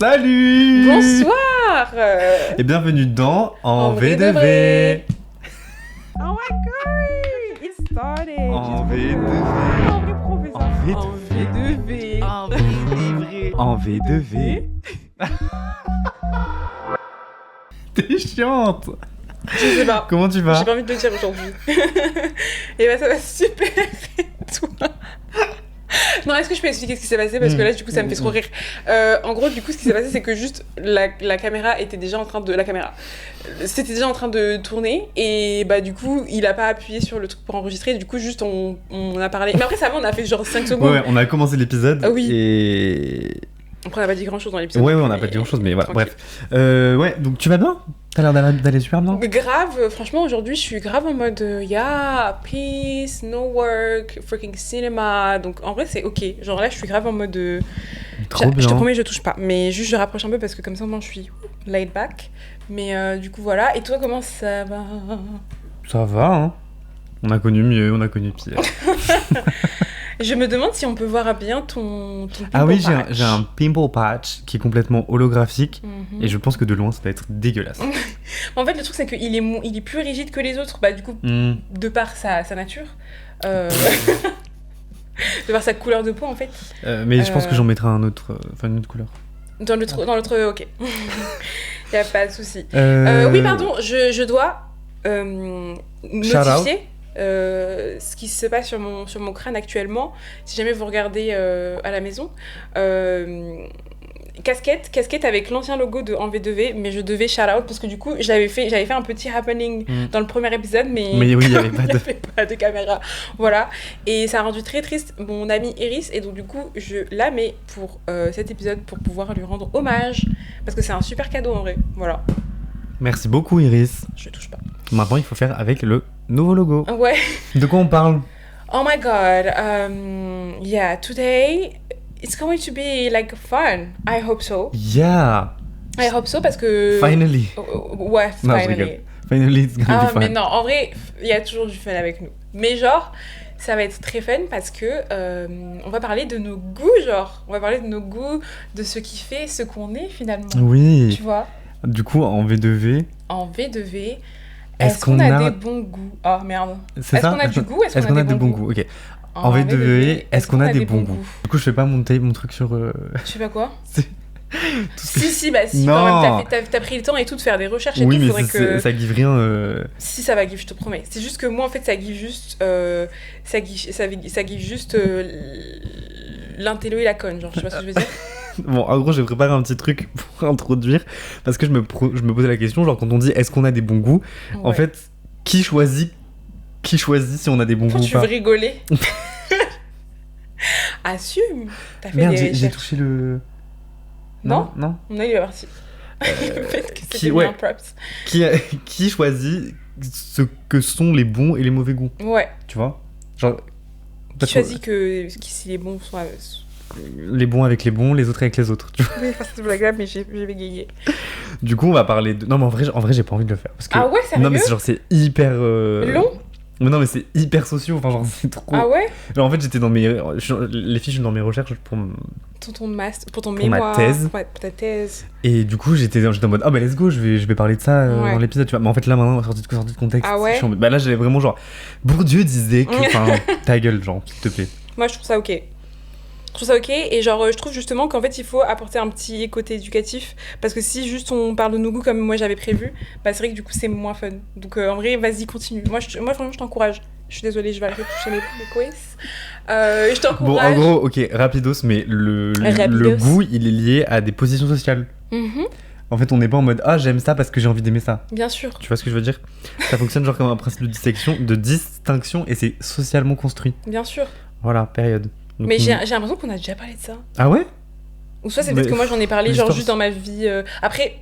Salut! Bonsoir! Et bienvenue dans En V de V. V. Oh my god! It started! En V de V. En vrai professeur. En V de V. En V de V. En V de V. T'es chiante! Je sais pas. Comment tu vas? J'ai pas envie de le dire aujourd'hui. Et bah ça va super. Et toi? Non, est-ce que je peux expliquer ce qui s'est passé? Parce que là, du coup, ça me fait trop rire. En gros, du coup, ce qui s'est passé, c'est que juste la caméra était déjà en train de... La caméra. C'était déjà en train de tourner. Et bah, du coup, il a pas appuyé sur le truc pour enregistrer. Du coup, juste, on a parlé. Mais après, ça va, on a fait genre 5 secondes. Ouais, on a commencé l'épisode. Ah oui. Et. Après, on n'a pas dit grand-chose dans l'épisode. Ouais, on n'a pas dit grand chose, mais voilà, tranquille. bref. Ouais, donc tu vas bien? T'as l'air d'aller super bien? Grave, franchement, aujourd'hui, je suis grave en mode yeah, peace, no work, freaking cinéma. Donc, en vrai, c'est ok. Genre là, je suis grave en mode. Trop bien. Je te promets, je touche pas. Mais juste, je rapproche un peu parce que comme ça, moi, je suis laid back. Mais du coup, voilà. Et toi, comment ça va? Ça va, hein? On a connu mieux, on a connu pire. Je me demande si on peut voir bien ton Ah oui, pimple patch. j'ai un pimple patch qui est complètement holographique. Mhm. Et je pense que de loin, ça va être dégueulasse. En fait, le truc, c'est qu'il est, il est plus rigide que les autres. Bah, du coup, Hmm. de par sa nature. De par sa couleur de peau, en fait. Mais je pense que j'en mettrai un autre, enfin une autre couleur. Dans l'autre, ok. Y a pas de souci. Euh, Oui, pardon, je dois Shout out. notifier ce qui se passe sur mon crâne actuellement. Si jamais vous regardez à la maison. Casquette avec l'ancien logo de En V2V, mais je devais shout out parce que du coup j'avais fait un petit happening dans le premier épisode, mais oui, il y avait pas il n'y de. avait pas de caméra. Voilà. Et ça a rendu très triste mon amie Iris, et donc du coup je la mets pour cet épisode pour pouvoir lui rendre hommage parce que c'est un super cadeau en vrai. Voilà, Merci beaucoup, Iris. je touche pas. Maintenant, il faut faire avec le nouveau logo. Ouais. De quoi on parle? Oh my god. Yeah, today it's going to be like fun. I hope so. Yeah! I hope so parce que. Finally! Ouais, Non, je finally. rigole. Finally, it's gonna Ah, be fun. mais non, en vrai, il y a toujours du fun avec nous. Mais genre, ça va être très fun parce que on va parler de nos goûts, genre. On va parler de nos goûts, de ce qui fait ce qu'on est finalement. Oui. Tu vois, Du coup, en V2V, en V2V, est-ce est-ce qu'on qu'on a a- des bons goûts? Oh merde. c'est Est-ce ça? qu'on a du goût? Est-ce qu'on a des bons goûts? Ok. En V2V, est-ce qu'on a des bons goûts? Du coup, je fais pas monter mon truc sur. Tu sais pas quoi? C'est- tout ce que- Si, bah si, Non. quand même, t'as pris le temps et tout de faire des recherches et Oui, tout, mais faudrait que... ça give rien. Si, ça va give, je te promets. C'est juste que moi, en fait, ça give juste... ça give juste l'intello et la conne, genre, je sais pas ce que je veux dire. Bon, en gros, j'ai préparé un petit truc pour introduire parce que je me posais la question, genre quand on dit est-ce qu'on a des bons goûts, en Ouais. fait, qui choisit si on a des bons goûts ou Tu veux pas? rigoler? Assume. T'as fait Merde, des j'ai recherches. touché le. Non. Non. Non, il est parti. Le fait que c'était qui- bien ouais. props. Qui choisit ce que sont les bons et les mauvais goûts, Ouais. tu vois? Genre. Qui parce choisit que si les bons sont... Les bons avec les bons, les autres avec les autres, tu vois. Oui, enfin, c'est blague, mais j'ai bégayé. Du coup, on va parler de. Non, mais en vrai, j'ai pas envie de le faire. Parce que... Ah ouais, sérieux? Non, mais c'est genre, c'est hyper. Long? Mais non, mais c'est hyper socio, enfin, genre, c'est trop. Ah ouais? Alors, en fait, j'étais dans mes. Les filles, je suis dans mes recherches pour. Pour ton master, pour ton Pour ma mémoire. thèse. Ouais, pour ta thèse. Et du coup, j'étais en mode, ah bah let's go, je vais parler de ça Ouais. dans l'épisode, tu vois. Mais en fait, là, maintenant, sorti de contexte. Ah ouais? je suis en mode- Bah là, j'avais vraiment genre. Bourdieu disait que. Enfin, ta gueule, genre, s'il te plaît. Moi, je trouve ça ok. Je trouve ça ok, et genre, je trouve justement qu'en fait, il faut apporter un petit côté éducatif, parce que si juste on parle de nos goûts comme moi j'avais prévu, bah c'est vrai que du coup, c'est moins fun. Donc, en vrai, vas-y, continue. Moi, vraiment, je t'encourage. Je suis désolée, je vais aller toucher mes quiz. Je Bon, en t'encourage. gros, ok, rapidos, mais le Rapidos. goût, il est lié à des positions sociales. Mhm, En fait, on n'est pas en mode, ah, j'aime ça parce que j'ai envie d'aimer ça. bien sûr. Tu vois ce que je veux dire? Ça fonctionne genre comme un principe de distinction et c'est socialement construit. Bien sûr. Voilà, période. Donc, Mais j'ai l'impression qu'on a déjà parlé de ça. Ah ouais? Ou soit c'est Mais- peut-être que moi j'en ai parlé genre l'histoire- juste dans ma vie. Après,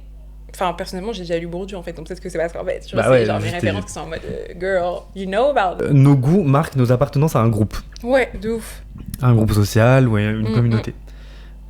enfin personnellement j'ai déjà lu Bourdieu en fait, donc peut-être que c'est parce qu'en fait, Bah c'est ouais, genre mes juste références qui sont en mode girl, you know about it. Nos goûts marquent nos appartenances à un groupe. Ouais, de ouf. Un groupe social ou à une Mm, communauté.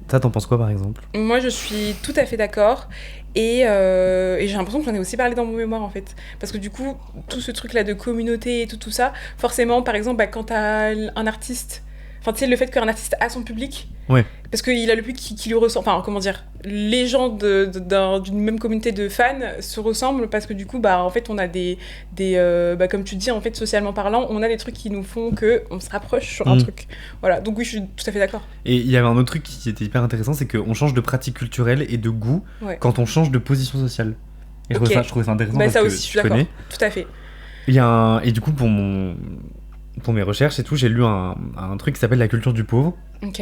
Ça, t'en penses quoi par exemple? Moi je suis tout à fait d'accord. Et j'ai l'impression que j'en ai aussi parlé dans mon mémoire en fait. Parce que du coup, tout ce truc là de communauté et tout ça, forcément, par exemple, bah, quand t'as un artiste Enfin, tu sais, le fait qu'un artiste a son public. Ouais. Parce qu'il a le public qui lui ressemble. Enfin, comment dire, les gens d'une même communauté de fans se ressemblent parce que du coup, bah, en fait, on a bah, comme tu dis, en fait, socialement parlant, on a des trucs qui nous font qu'on se rapproche sur un truc. Voilà, donc oui, je suis tout à fait d'accord. Et il y avait un autre truc qui était hyper intéressant, c'est qu'on change de pratique culturelle et de goût quand on change de position sociale. Et je trouvais ça intéressant parce ça que aussi, je suis d'accord. Tout à fait. Et du coup, pour mes recherches et tout, j'ai lu un truc qui s'appelle La culture du pauvre. Ok.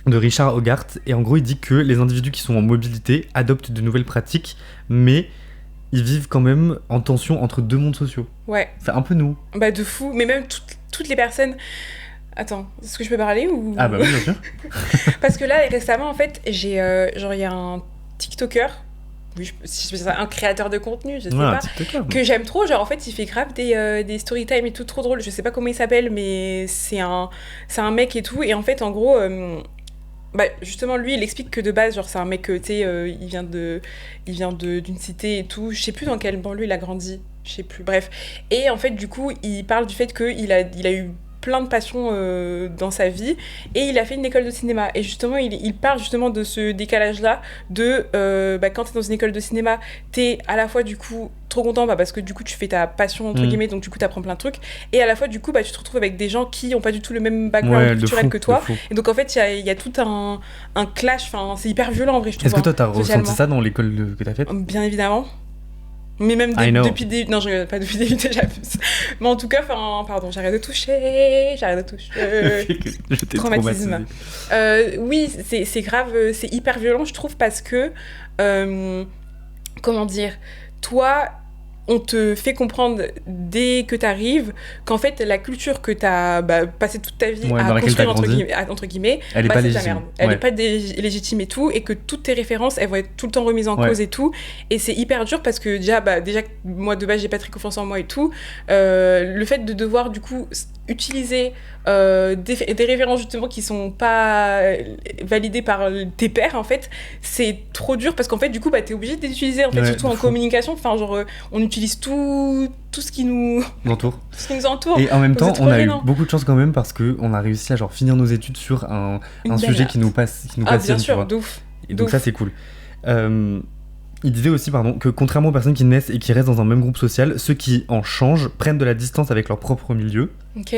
De Richard Hogarth, et en gros il dit que les individus qui sont en mobilité adoptent de nouvelles pratiques, mais ils vivent quand même en tension entre deux mondes sociaux. Ouais. C'est un peu nous. Bah de fou, mais même toutes les personnes... Attends, est-ce que je peux parler ou... Ah bah oui, bien sûr. Parce que là, récemment, en fait, j'ai... genre, il y a un TikToker, oui, si je peux dire ça, un créateur de contenu, je sais pas, que j'aime trop. Genre, en fait, il fait grave des story time et tout, trop drôle. Je sais pas comment il s'appelle, mais c'est un mec et tout. Et en fait, en gros... Bah, justement, lui, il explique que de base, genre, c'est un mec, tu sais, il vient d'une cité et tout. Je sais plus dans quelle banlieue il a grandi. Je sais plus, bref. Et en fait, du coup, il parle du fait qu'il a eu plein de passions dans sa vie et il a fait une école de cinéma. Et justement, il parle justement de ce décalage-là de quand t'es dans une école de cinéma, t'es à la fois, du coup, trop content parce que du coup tu fais ta passion entre guillemets, donc du coup t'apprends plein de trucs, et à la fois du coup tu te retrouves avec des gens qui ont pas du tout le même background culturel que toi, et donc en fait il y a tout un clash, enfin c'est hyper violent en vrai, je trouve. Est-ce que toi t'as ressenti ça dans l'école que t'as faite? Bien évidemment, mais même depuis des... Non, pas depuis des déjà plus. Mais en tout cas, pardon, j'arrête de toucher. Je t'ai traumatisé. Oui, c'est grave, c'est hyper violent, je trouve, parce que... comment dire, toi, on te fait comprendre dès que t'arrives qu'en fait la culture que t'as passé toute ta vie à construire entre guillemets, elle est pas légitime. Ta merde. Elle est pas légitime et tout, et que toutes tes références elles vont être tout le temps remises en cause et tout, et c'est hyper dur parce que déjà moi de base j'ai pas très confiance en moi et tout, le fait de devoir du coup utiliser des références justement qui sont pas validées par tes pairs, en fait c'est trop dur parce qu'en fait du coup t'es obligé de les utiliser en fait, surtout en communication, enfin genre on utilise tout ce qui nous entoure. Et en même temps on a eu beaucoup de chance quand même parce qu'on a réussi à genre finir nos études sur un sujet qui nous passionne, bien sûr, d'ouf. Et donc ça c'est cool. Il disait aussi que contrairement aux personnes qui naissent et qui restent dans un même groupe social, ceux qui en changent prennent de la distance avec leur propre milieu. Ok.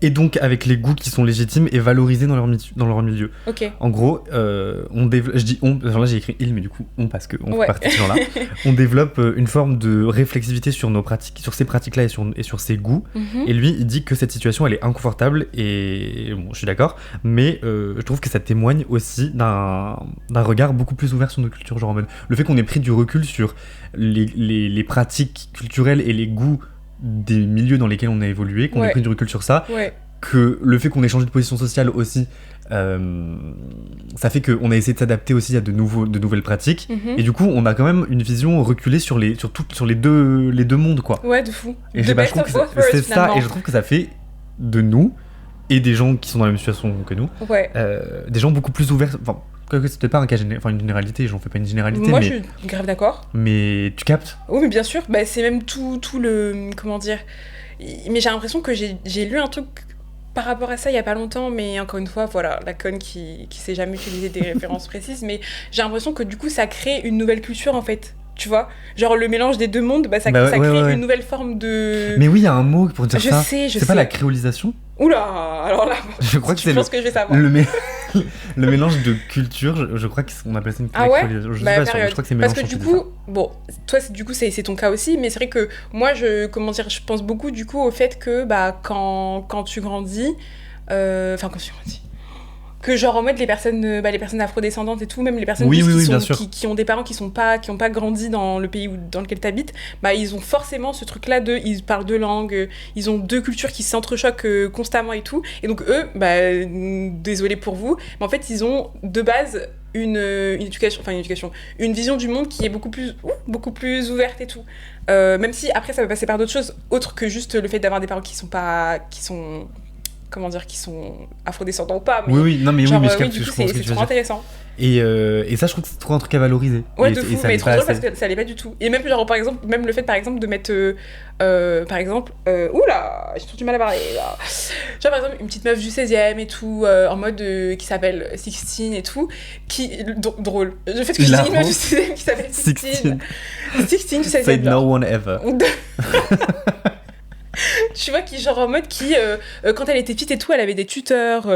Et donc avec les goûts qui sont légitimes et valorisés dans leur milieu. Ok. En gros, on développe... Je dis on, enfin là j'ai écrit il, mais du coup on, parce qu'on fait partie de ce genre-là. On développe une forme de réflexivité sur nos pratiques, sur ces pratiques-là et sur ces goûts. Et lui, il dit que cette situation, elle est inconfortable, et bon, je suis d'accord, mais je trouve que ça témoigne aussi d'un regard beaucoup plus ouvert sur nos cultures. Genre en mode, le fait qu'on ait pris du recul sur les pratiques culturelles et les goûts des milieux dans lesquels on a évolué, qu'on ait pris du recul sur ça, que le fait qu'on ait changé de position sociale aussi, ça fait qu'on a essayé de s'adapter aussi à de nouvelles pratiques, et du coup on a quand même une vision reculée sur les deux mondes, quoi. Ouais, de fou. Et je trouve que c'est ça, et je trouve que ça fait de nous, et des gens qui sont dans la même situation que nous, des gens beaucoup plus ouverts. Enfin, c'est peut-être pas une généralité, j'en fais pas une généralité. Moi, je suis grave d'accord. Mais tu captes ? Oui, mais bien sûr. C'est même tout le... Comment dire ? Mais j'ai l'impression que j'ai lu un truc par rapport à ça il y a pas longtemps, mais encore une fois, voilà, la conne qui sait jamais utiliser des références précises, mais j'ai l'impression que du coup, ça crée une nouvelle culture, en fait. Tu vois, genre le mélange des deux mondes, ça crée une nouvelle forme de... Mais oui, il y a un mot pour dire ça. Je sais. C'est pas la créolisation ? Oula, alors là, je crois que c'est pense que je vais savoir. Le mélange de culture, je crois qu'on appelle ça une créolisation. Je sais pas sûr, je crois que c'est mélange. Parce que du coup, bon, toi c'est ton cas aussi, mais c'est vrai que moi je pense beaucoup du coup au fait que quand tu grandis, que genre en mode les personnes afrodescendantes et tout, même les personnes qui ont des parents qui ont pas grandi dans le pays dans lequel t'habites, ils ont forcément ce truc là ils parlent deux langues, ils ont deux cultures qui s'entrechoquent constamment et tout, et donc eux, désolé pour vous, mais en fait ils ont de base une vision du monde qui est beaucoup plus ouverte et tout, même si après ça peut passer par d'autres choses autres que juste le fait d'avoir des parents qui sont comment dire, qui sont afrodescendants ou pas. Mais oui, non, mais genre, oui, mais du coup, c'est trop intéressant. Et ça, je trouve que c'est trop un truc à valoriser. Ouais, de fou, mais trop drôle parce que ça allait pas du tout. Et même, genre, par exemple, même le fait, par exemple, de mettre, par exemple, oula, j'ai trop du mal à parler, là. Genre, par exemple, une petite meuf du 16e et tout, en mode, qui s'appelle Sixteen et tout, qui, drôle. Le fait que je dis une meuf du 16e qui s'appelle Sixteen. Sixteen du 16e. Say no one ever. Tu vois, qui, genre, en mode, qui, quand elle était petite et tout, elle avait des tuteurs,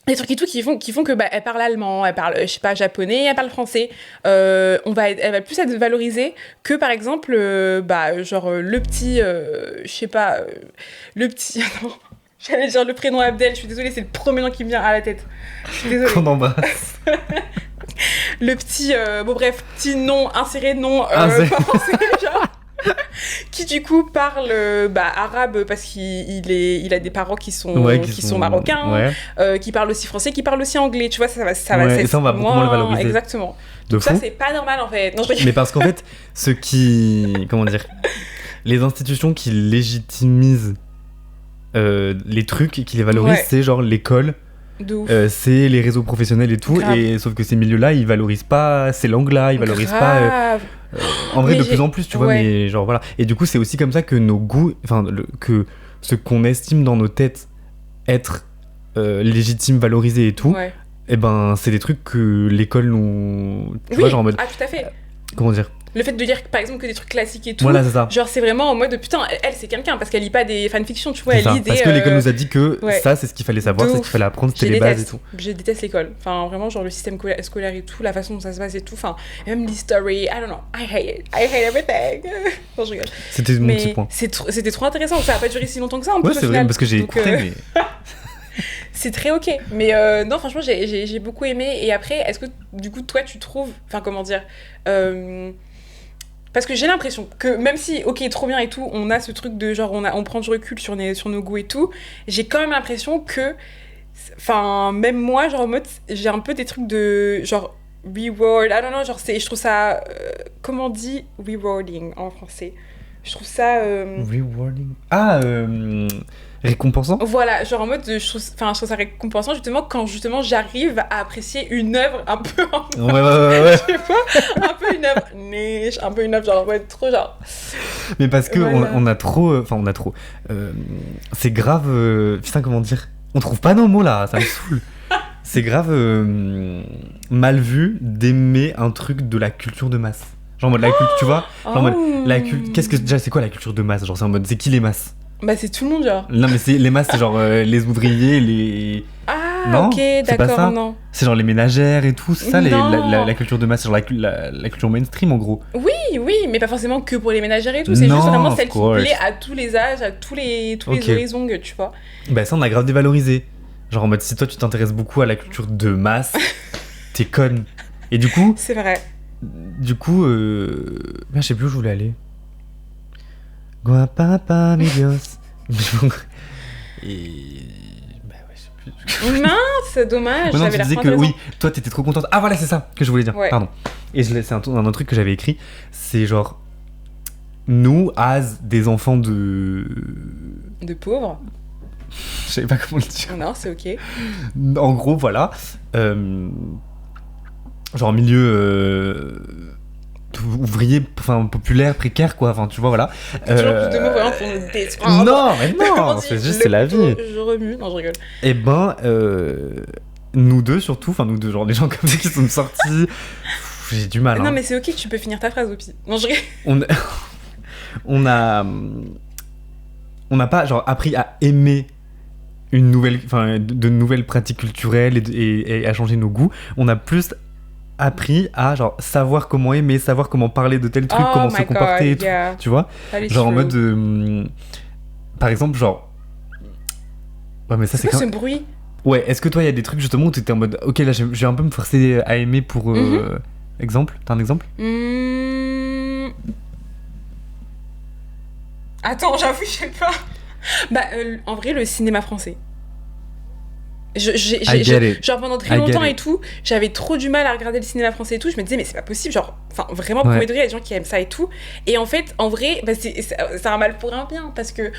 des trucs et tout qui font que elle parle allemand, elle parle, je sais pas, japonais, elle parle français. Elle va plus être valorisée que par exemple, genre le petit, je sais pas, le petit. Attends, j'allais dire le prénom Abdel. Je suis désolée, c'est le premier nom qui me vient à la tête. Je suis désolée. Qu'on embrasse. Le petit, petit nom inséré, nom pas français, genre. Qui du coup parle arabe parce qu'il a des parents qui sont marocains, qui parlent aussi français, qui parlent aussi anglais, tu vois, ça va et ça on va beaucoup moins le valoriser. Exactement. Donc ça c'est pas normal en fait. Non, mais parce qu'en fait comment dire, les institutions qui légitimisent les trucs et qui les valorisent, c'est genre l'école, c'est les réseaux professionnels et tout. Et sauf que ces milieux-là ils valorisent pas ces langues-là, ils valorisent pas en vrai, de plus en plus, tu vois, mais genre voilà. Et du coup, c'est aussi comme ça que nos goûts, que ce qu'on estime dans nos têtes être légitime, valorisé et tout, et ben, c'est des trucs que l'école nous. Tu vois, genre en mode. Ah, tout à fait. Comment dire ? Le fait de lire, par exemple, que des trucs classiques et tout, voilà, c'est ça. genre c'est vraiment en mode putain, elle c'est quelqu'un parce qu'elle lit pas des fanfictions, tu vois, elle lit des. Parce que l'école nous a dit que ça c'est ce qu'il fallait savoir, c'est ce qu'il fallait apprendre, c'était les bases et tout. Je déteste l'école, enfin vraiment, genre le système scolaire et tout, la façon dont ça se passe et tout, enfin, même l'history, I don't know, I hate it, I hate everything. Non, je rigole. C'était mon petit point. C'était trop intéressant, ça a pas duré si longtemps que ça en plus. Ouais, c'est vrai, parce que j'ai écouté, mais. C'est très ok, mais non, franchement, j'ai beaucoup aimé. Et après, est-ce que du coup, toi, tu trouves, enfin, comment dire, parce que j'ai l'impression que même si, ok, trop bien et tout, on a ce truc de genre, on prend du recul sur nos goûts et tout, j'ai quand même l'impression que, enfin, même moi, genre en mode, j'ai un peu des trucs de genre reward, I don't know, genre je trouve ça, comment on dit rewarding en français? Je trouve ça... Rewarding. Récompensant. Voilà, genre en mode, je trouve ça récompensant justement quand justement j'arrive à apprécier une œuvre un peu en... Ouais. Je sais pas, un peu une œuvre niche, un peu une œuvre genre, trop genre... Mais parce que on a trop... c'est grave... putain, comment dire ? On trouve pas nos mots là, ça me saoule. C'est grave mal vu d'aimer un truc de la culture de masse. Genre en mode la culture, tu vois ? Genre en mode la culture... Qu'est-ce que... Déjà, c'est quoi la culture de masse ? Genre c'est en mode, c'est qui les masses ? Bah c'est tout le monde genre. Non mais c'est les masses, c'est genre les ouvriers, les... Ah non, ok, d'accord, non. C'est genre les ménagères et tout, c'est ça la culture de masse, c'est genre la culture mainstream en gros. Oui, mais pas forcément que pour les ménagères et tout, c'est juste vraiment celle qui plaît à tous les âges, à tous les horizons, tu vois. Bah ça on a grave dévalorisé. Genre en mode si toi tu t'intéresses beaucoup à la culture de masse, t'es conne. Et du coup... C'est vrai. Du coup, je sais plus où je voulais aller. Guapapa, mi Dios. Et... bah ouais, je sais plus. Mince, c'est dommage. Non, tu disais que oui, toi t'étais trop contente. Ah voilà, c'est ça que je voulais dire, pardon. Et c'est un truc que j'avais écrit, c'est genre... Nous, as des enfants de pauvres. Je savais pas comment le dire. Non, c'est ok. En gros, voilà. Genre milieu... ouvrier, enfin populaire, précaire quoi, enfin tu vois, voilà. Toujours plus de mots vraiment pour nous détruire. Non, mais non, c'est juste, c'est la vie. Je remue, non je rigole. Et ben, nous deux surtout, enfin nous deux, genre des gens comme ça qui sont sortis, j'ai du mal. Non hein. mais c'est ok, tu peux finir ta phrase au pire. Non je rigole. On n'a pas genre appris à aimer une nouvelle, enfin de nouvelles pratiques culturelles et à changer nos goûts. On a plus appris à genre savoir comment aimer, savoir comment parler de tel truc, comment se comporter et tout, tu vois, genre en mode par exemple genre ouais mais ça c'est quoi ce bruit? Ouais, est-ce que toi il y a des trucs justement où tu étais en mode ok là je vais un peu me forcer à aimer pour exemple, t'as un exemple? Attends, j'avoue, je sais pas. Bah en vrai le cinéma français. Genre pendant très longtemps et tout, j'avais trop du mal à regarder le cinéma français et tout. Je me disais, mais c'est pas possible, genre, enfin, vraiment, premier degré, il y a des gens qui aiment ça et tout. Et en fait, en vrai, bah, c'est un mal pour un bien, parce que,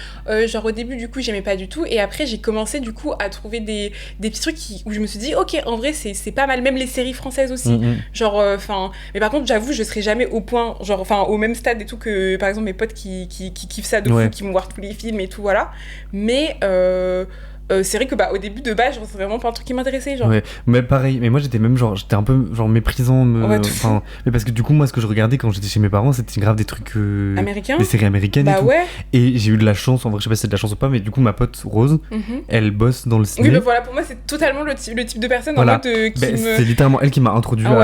genre, au début, du coup, j'aimais pas du tout. Et après, j'ai commencé, du coup, à trouver des petits trucs où je me suis dit, ok, en vrai, c'est pas mal, même les séries françaises aussi. Genre, enfin, mais par contre, j'avoue, je serais jamais au point, genre, enfin, au même stade et tout que, par exemple, mes potes qui kiffent ça de fou, qui vont voir tous les films et tout, voilà. Mais, c'est vrai que bah au début de base genre c'est vraiment pas un truc qui m'intéressait genre. Ouais, mais pareil, mais moi j'étais un peu genre méprisant mais parce que du coup moi ce que je regardais quand j'étais chez mes parents c'était grave des trucs américains, des séries américaines bah et tout. Ouais. Et j'ai eu de la chance, en vrai je sais pas si c'est de la chance ou pas, mais du coup ma pote Rose elle bosse dans le ciné. Oui bah voilà, pour moi c'est totalement le type de personne en mode c'est littéralement elle qui m'a introduit genre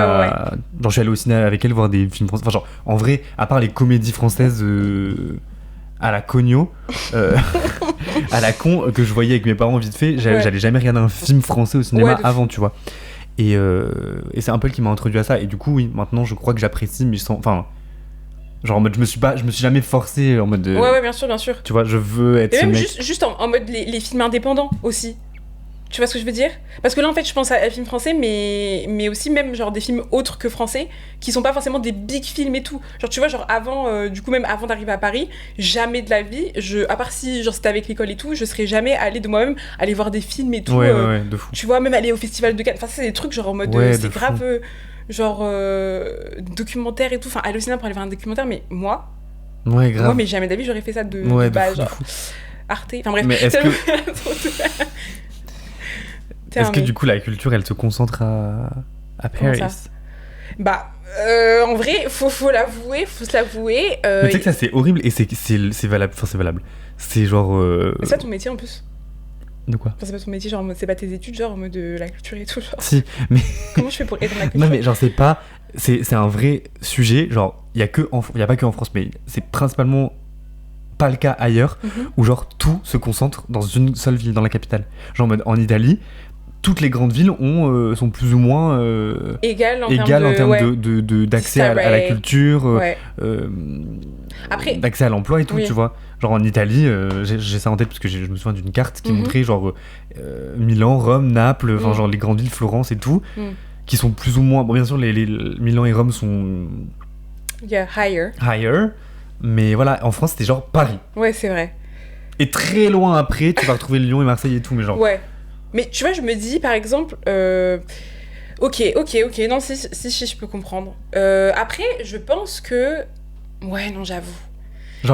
je suis allé au ciné avec elle voir des films français, enfin genre en vrai à part les comédies françaises à la cogno, à la con, que je voyais avec mes parents vite fait, j'allais jamais regarder un film français au cinéma avant, tu vois. Et c'est un peu elle qui m'a introduit à ça. Et du coup, oui, maintenant je crois que j'apprécie, mais sans. Enfin. Genre en mode, je me suis jamais forcé en mode. Ouais, bien sûr. Tu vois, je veux être. Et même juste en mode les films indépendants aussi. Tu vois ce que je veux dire ? Parce que là, en fait, je pense à films français, mais aussi même genre des films autres que français, qui sont pas forcément des big films et tout. Genre, tu vois, genre avant, du coup, même avant d'arriver à Paris, jamais de la vie, à part si genre c'était avec l'école et tout, je serais jamais allée de moi-même aller voir des films et tout. Ouais, de fou. Tu vois, même aller au Festival de Cannes. Enfin, c'est des trucs genre en mode, c'est grave, genre documentaire et tout. Enfin, aller au cinéma pour aller voir un documentaire, mais moi. Ouais, grave. Moi, mais jamais d'avis, j'aurais fait ça de base, genre. Arte. Enfin bref. Mais est-ce Est-ce que du coup la culture elle se concentre à Paris ? Bah en vrai faut se l'avouer. Mais tu sais que ça c'est horrible et c'est valable, enfin c'est valable. C'est genre c'est pas ton métier en plus. De quoi ? Enfin, c'est pas ton métier, genre c'est pas tes études genre en mode de la culture et tout genre. Si, mais comment je fais pour aider la culture ? Non mais genre c'est un vrai sujet, genre il y a pas que en France, mais c'est principalement pas le cas ailleurs où genre tout se concentre dans une seule ville, dans la capitale. Genre en mode en Italie toutes les grandes villes sont plus ou moins égales en termes d'accès à la culture, après, d'accès à l'emploi et tout, tu vois. Genre en Italie, j'ai ça en tête parce que je me souviens d'une carte qui montrait genre Milan, Rome, Naples, enfin genre les grandes villes, Florence et tout, qui sont plus ou moins... Bon bien sûr, les Milan et Rome sont... higher, mais voilà, en France c'était genre Paris. Ouais, c'est vrai. Et très loin après, tu vas retrouver Lyon et Marseille et tout, mais genre... Ouais. Mais tu vois, je me dis, par exemple, ok, non, si, je peux comprendre. Après, je pense que... Ouais, non, j'avoue.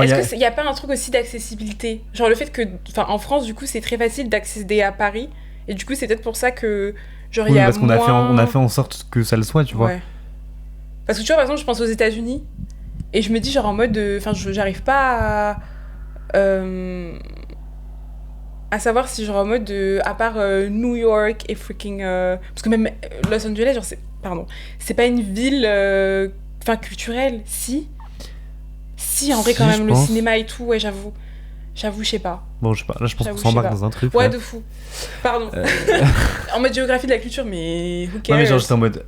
Est-ce qu'il n'y a pas un truc aussi d'accessibilité ? Genre le fait que... Enfin, en France, du coup, c'est très facile d'accéder à Paris. Et du coup, c'est peut-être pour ça que... Genre, il y a parce qu'on a fait en sorte que ça le soit, tu vois. Ouais. Parce que tu vois, par exemple, je pense aux États-Unis. Et je me dis, genre, en mode... Enfin, j'arrive pas à savoir si genre en mode à part New York et freaking parce que même Los Angeles genre c'est pas une ville culturelle si en vrai quand même le cinéma et tout, ouais, j'avoue je sais pas. Bon, je sais pas, là je pense qu'on s'embarque dans un truc. Ouais, de fou. Pardon. En mode géographie de la culture, mais who cares. Non mais genre j'étais en mode,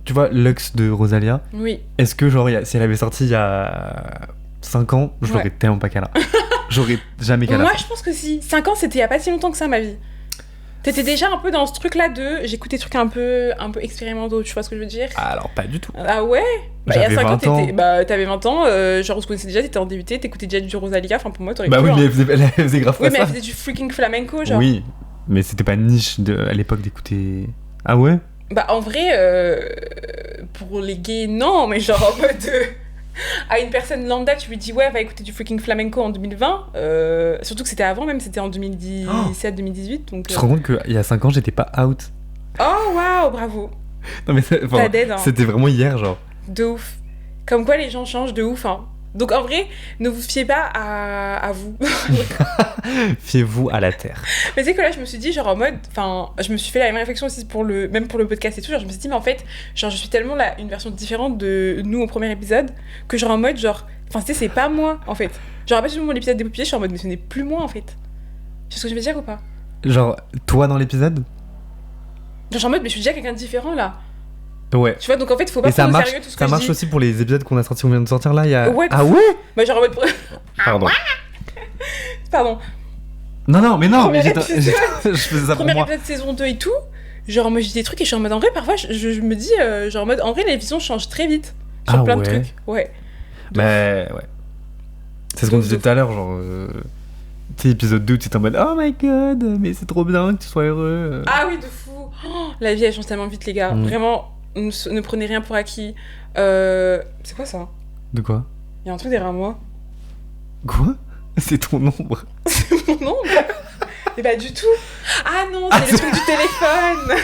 tu vois Lux de Rosalia. Oui. Est-ce que genre si elle avait sorti il y a 5 ans, je l'aurais tellement pas cala. J'aurais jamais cala. Moi je pense que si. 5 ans c'était il y a pas si longtemps que ça ma vie. T'étais déjà un peu dans ce truc là de j'écoute des trucs un peu expérimentaux, tu vois ce que je veux dire? Alors pas du tout. Ah ouais? Bah, il y a 5 ans t'avais 20 ans, genre on se connaissait déjà, t'étais en DUT, t'écoutais déjà du Rosalia, enfin pour moi t'aurais pu. Bah oui, mais elle faisait grave oui, pas ça. Oui, mais elle faisait du freaking flamenco, genre. Oui, mais c'était pas niche à l'époque d'écouter. Ah ouais? Bah en vrai, pour les gays, non, mais genre en mode. À une personne lambda, tu lui dis ouais, va écouter du freaking flamenco en 2020. Surtout que c'était avant, même, c'était en 2017-2018. Donc, tu te rends compte qu'il y a 5 ans, j'étais pas out? Oh waouh, bravo. Non, mais c'était vraiment hier, genre. De ouf. Comme quoi les gens changent de ouf, hein. Donc en vrai, ne vous fiez pas à vous. Fiez-vous à la terre. Mais c'est que là, je me suis dit, genre en mode, enfin, je me suis fait la même réflexion aussi même pour le podcast et tout. Genre, je me suis dit, mais en fait, genre, je suis tellement une version différente de nous au premier épisode que genre en mode, genre, enfin, c'est pas moi en fait. Genre, après, mon l'épisode des paupiers, je suis en mode, mais ce n'est plus moi en fait. Tu sais ce que je veux dire ou pas? Genre, toi dans l'épisode? Genre en mode, mais je suis déjà quelqu'un de différent là. Ouais. Tu vois, donc en fait, faut pas prendre au sérieux tout ce que je dis. Ça marche aussi pour les épisodes qu'on vient de sortir là, il y a... Ouais, ah ouais? Bah genre en mode... Pardon. Pardon. Non, mais non, mais Première épisode. je faisais ça pour Première moi. épisode de saison 2 et tout. Genre, moi, je dis des trucs et je suis en mode, en vrai, parfois, je me dis, genre, en mode, en vrai, les visions changent très vite. Sur Ah plein ouais. de trucs. Ouais. Mais ouais. C'est ce qu'on disait tout à l'heure, genre. Tu sais, épisode 2, tu étais en mode oh my god, mais c'est trop bien que tu sois heureux. Ah oui, de fou. Oh, la vie, elle change tellement vite, les gars. Vraiment, ne prenez rien pour acquis. C'est quoi ça? De quoi? Il y a un truc derrière moi. Quoi? C'est ton ombre. C'est mon ombre. Mais pas du tout. Ah non, c'est le truc du téléphone.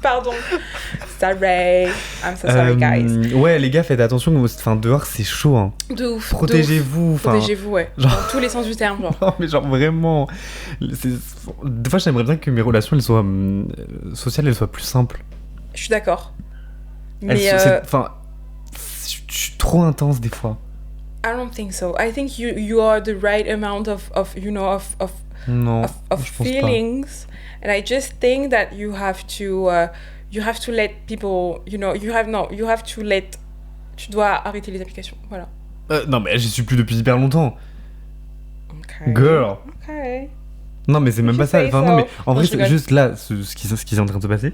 Pardon. Sorry. I'm so sorry, guys. Ouais, les gars, faites attention. Enfin, dehors, c'est chaud. Hein. De ouf. Protégez-vous. Enfin, protégez-vous, ouais. Genre... Dans tous les sens du terme, genre. Non, mais genre vraiment. Des fois, j'aimerais bien que mes relations elles soient sociales, elles soient plus simples. Je suis d'accord. Mais enfin, je suis trop intense des fois. I don't think so. I think you are the right amount of you know of feelings, and I just think that you have to let people, you know, tu dois arrêter les applications, voilà. Non mais j'y suis plus depuis hyper longtemps. Okay. Girl. Okay. Non mais c'est même pas ça. Enfin non mais en vrai c'est juste là ce qui est en train de se passer.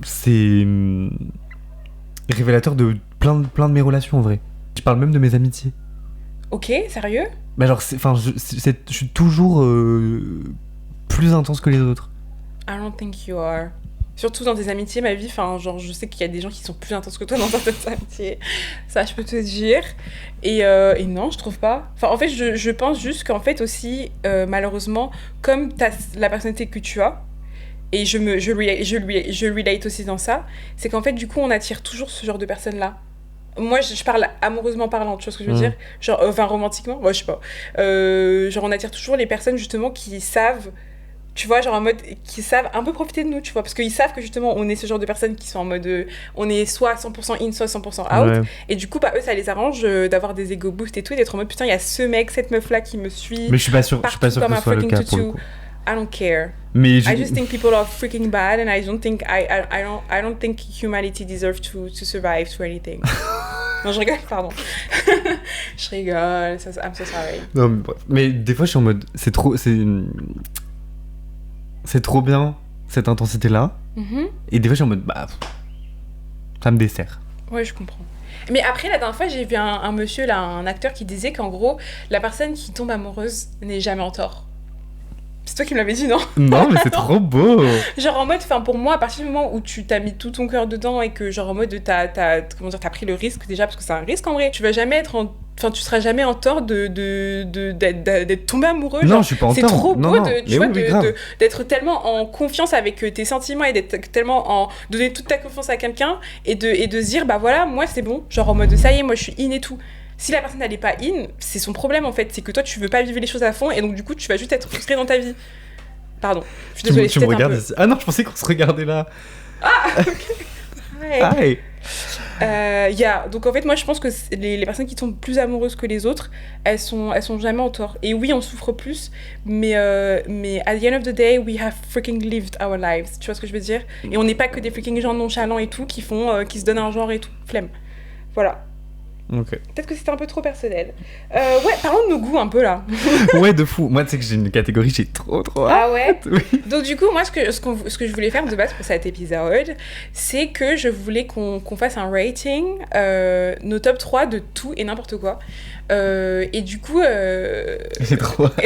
C'est révélateur de plein de mes relations en vrai. Je parle même de mes amitiés. Ok, sérieux? Bah genre, je suis toujours plus intense que les autres. I don't think you are. Surtout dans tes amitiés, ma vie, enfin, genre, je sais qu'il y a des gens qui sont plus intenses que toi dans certaines amitiés. Ça, je peux te dire. Et non, je trouve pas. Enfin, en fait, je pense juste qu'en fait aussi, malheureusement, comme t'as la personnalité que tu as, et je relate aussi dans ça, c'est qu'en fait, du coup, on attire toujours ce genre de personnes-là. Moi, je parle amoureusement parlant, tu vois ce que je veux dire? Genre, enfin, romantiquement, moi, je sais pas. Genre, on attire toujours les personnes, justement, qui savent, tu vois, genre en mode, qui savent un peu profiter de nous, tu vois, parce qu'ils savent que, justement, on est ce genre de personnes qui sont en mode, on est soit 100% in, soit 100% out, ouais. Et du coup, bah, eux, ça les arrange d'avoir des ego boosts et tout, d'être en mode, putain, il y a ce mec, cette meuf-là qui me suit. Mais je suis pas sûr que ce soit le cas, pour le coup. I don't care. Mais I just think people are freaking bad, and I don't think humanity deserves to survive to anything. Non, je rigole, pardon. Je rigole, I'm so sorry. Non, mais bref. Mais des fois, je suis en mode, c'est trop bien cette intensité-là. Et des fois, je suis en mode, bah, ça me dessert. Ouais, je comprends. Mais après, la dernière fois, j'ai vu un monsieur, là, un acteur qui disait qu'en gros, la personne qui tombe amoureuse n'est jamais en tort. C'est toi qui me l'avais dit, non? Non, mais c'est trop beau. Genre en mode, enfin pour moi, à partir du moment où tu t'as mis tout ton cœur dedans et que genre en mode t'as t'as pris le risque déjà, parce que c'est un risque en vrai, tu vas jamais être enfin tu seras jamais en tort d'être tombé amoureux. Non, genre, je suis pas en tort. C'est trop beau d'être tellement en confiance avec tes sentiments et d'être tellement en donner toute ta confiance à quelqu'un et de se dire bah voilà, moi c'est bon, genre en mode ça y est, moi je suis in et tout. Si la personne n'est pas in, c'est son problème en fait, c'est que toi tu veux pas vivre les choses à fond et donc du coup tu vas juste être frustré dans ta vie. Pardon, je suis désolée. Tu me regardes ici. Ah non, je pensais qu'on se regardait là. Ah ok. Ouais. Donc en fait moi je pense que les personnes qui tombent plus amoureuses que les autres, elles sont jamais en tort. Et oui on souffre plus, mais at the end of the day we have freaking lived our lives. Tu vois ce que je veux dire? Et on n'est pas que des freaking gens nonchalants et tout qui se donnent un genre et tout. Flemme. Voilà. Okay. Peut-être que c'était un peu trop personnel. Ouais, parlons de nos goûts un peu là. Ouais, de fou. Moi, tu sais que j'ai une catégorie, j'ai trop hâte. Ah ouais? Oui. Donc du coup, moi, ce que je voulais faire de base pour cet épisode, c'est que je voulais qu'on fasse un rating, nos top 3 de tout et n'importe quoi. Et du coup... C'est trop hâte.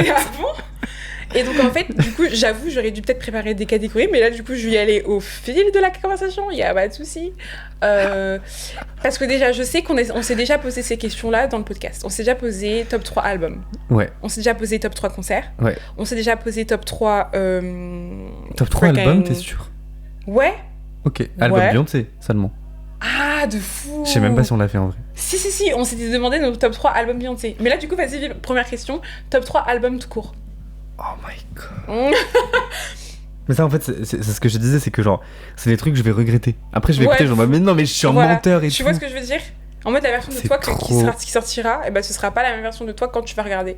Et donc en fait, du coup, j'avoue, j'aurais dû peut-être préparer des catégories, mais là, du coup, je vais y aller au fil de la conversation, il n'y a pas de souci. Parce que déjà, je sais qu'on s'est déjà posé ces questions-là dans le podcast. On s'est déjà posé top 3 albums. Ouais. On s'est déjà posé top 3 concerts. Ouais. On s'est déjà posé top 3... top 3 albums, t'es sûr? Ouais. Ok, album Beyoncé, seulement. Ah, de fou. Je sais même pas si on l'a fait en vrai. Si, on s'était demandé nos top 3 albums Beyoncé. Mais là, du coup, vas-y, première question, top 3 albums tout court. Oh my god. Mais ça en fait c'est ce que je disais, c'est que genre c'est des trucs que je vais regretter. Après je vais écouter genre mais non mais je suis un menteur et tout. Tu vois ce que je veux dire? En mode la version de toi qui sortira, et ben ce sera pas la même version de toi quand tu vas regarder.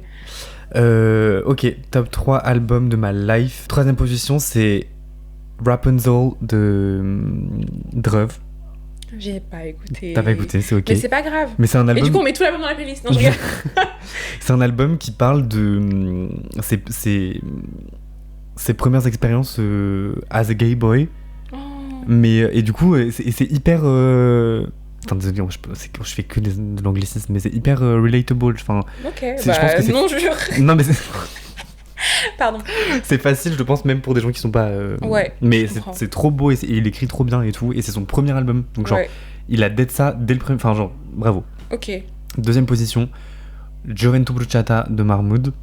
Ok, top 3 albums de ma life. Troisième position c'est Rapunzel de Dreuve. J'ai pas écouté. T'as pas écouté, c'est ok. Mais c'est pas grave. Mais c'est un album... Et du coup, on met tout l'album dans la playlist. Non, je regarde. C'est un album qui parle de ses premières expériences as a gay boy. Oh. Mais, et du coup, c'est hyper... Enfin, désolé, je fais que de l'anglicisme, mais c'est hyper relatable. Enfin, ok, je pense que c'est... non, je jure. Non, mais Pardon. c'est facile, je pense, même pour des gens qui sont pas... Ouais, mais c'est trop beau et il écrit trop bien et tout. Et c'est son premier album. Donc, genre, il a dead ça dès le premier... Enfin, genre, bravo. Ok. Deuxième position, Juventud Bruciata de Mahmood.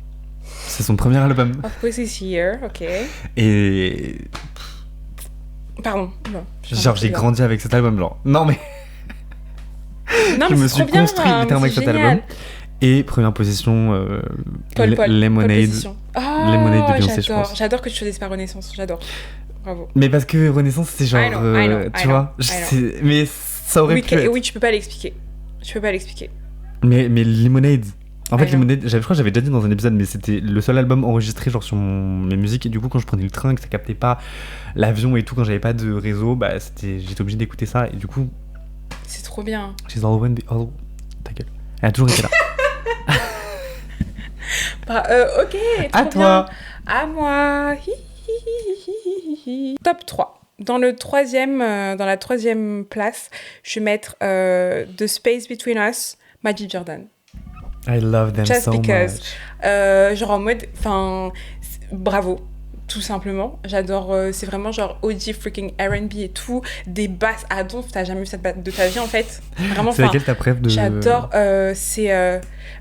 C'est son premier album. Of course it's here, ok. Et... Pardon. Non, genre, j'ai grandi avec cet album, genre. Non, mais... Non, je mais me c'est suis trop bien, construit littéralement avec cet génial. album. Et première position, Lemonade. Oh, Lemonade de Beyoncé, je pense. J'adore que tu choisisses pas Renaissance, j'adore. Bravo. Mais parce que Renaissance, c'est genre... I know, tu vois mais ça aurait pu être... Oui, tu peux pas l'expliquer. Mais Lemonade... En fait, Lemonade, je crois que j'avais déjà dit dans un épisode, mais c'était le seul album enregistré genre sur mes musiques. Et du coup, quand je prenais le train, que ça captait pas l'avion et tout, quand j'avais pas de réseau, bah j'étais obligé d'écouter ça. Et du coup... C'est trop bien. She's always been... Oh, ta gueule. Elle a toujours été là. Ok, à toi. À moi. Top 3. Dans la troisième place, je vais mettre The Space Between Us, Magic Jordan. I love them Just so because. much. Genre en mode, bravo. Tout simplement, j'adore, c'est vraiment genre OG freaking R&B et tout, des basses à donf, t'as jamais vu cette basse de ta vie en fait. Vraiment, c'est laquelle ta préf de... J'adore, c'est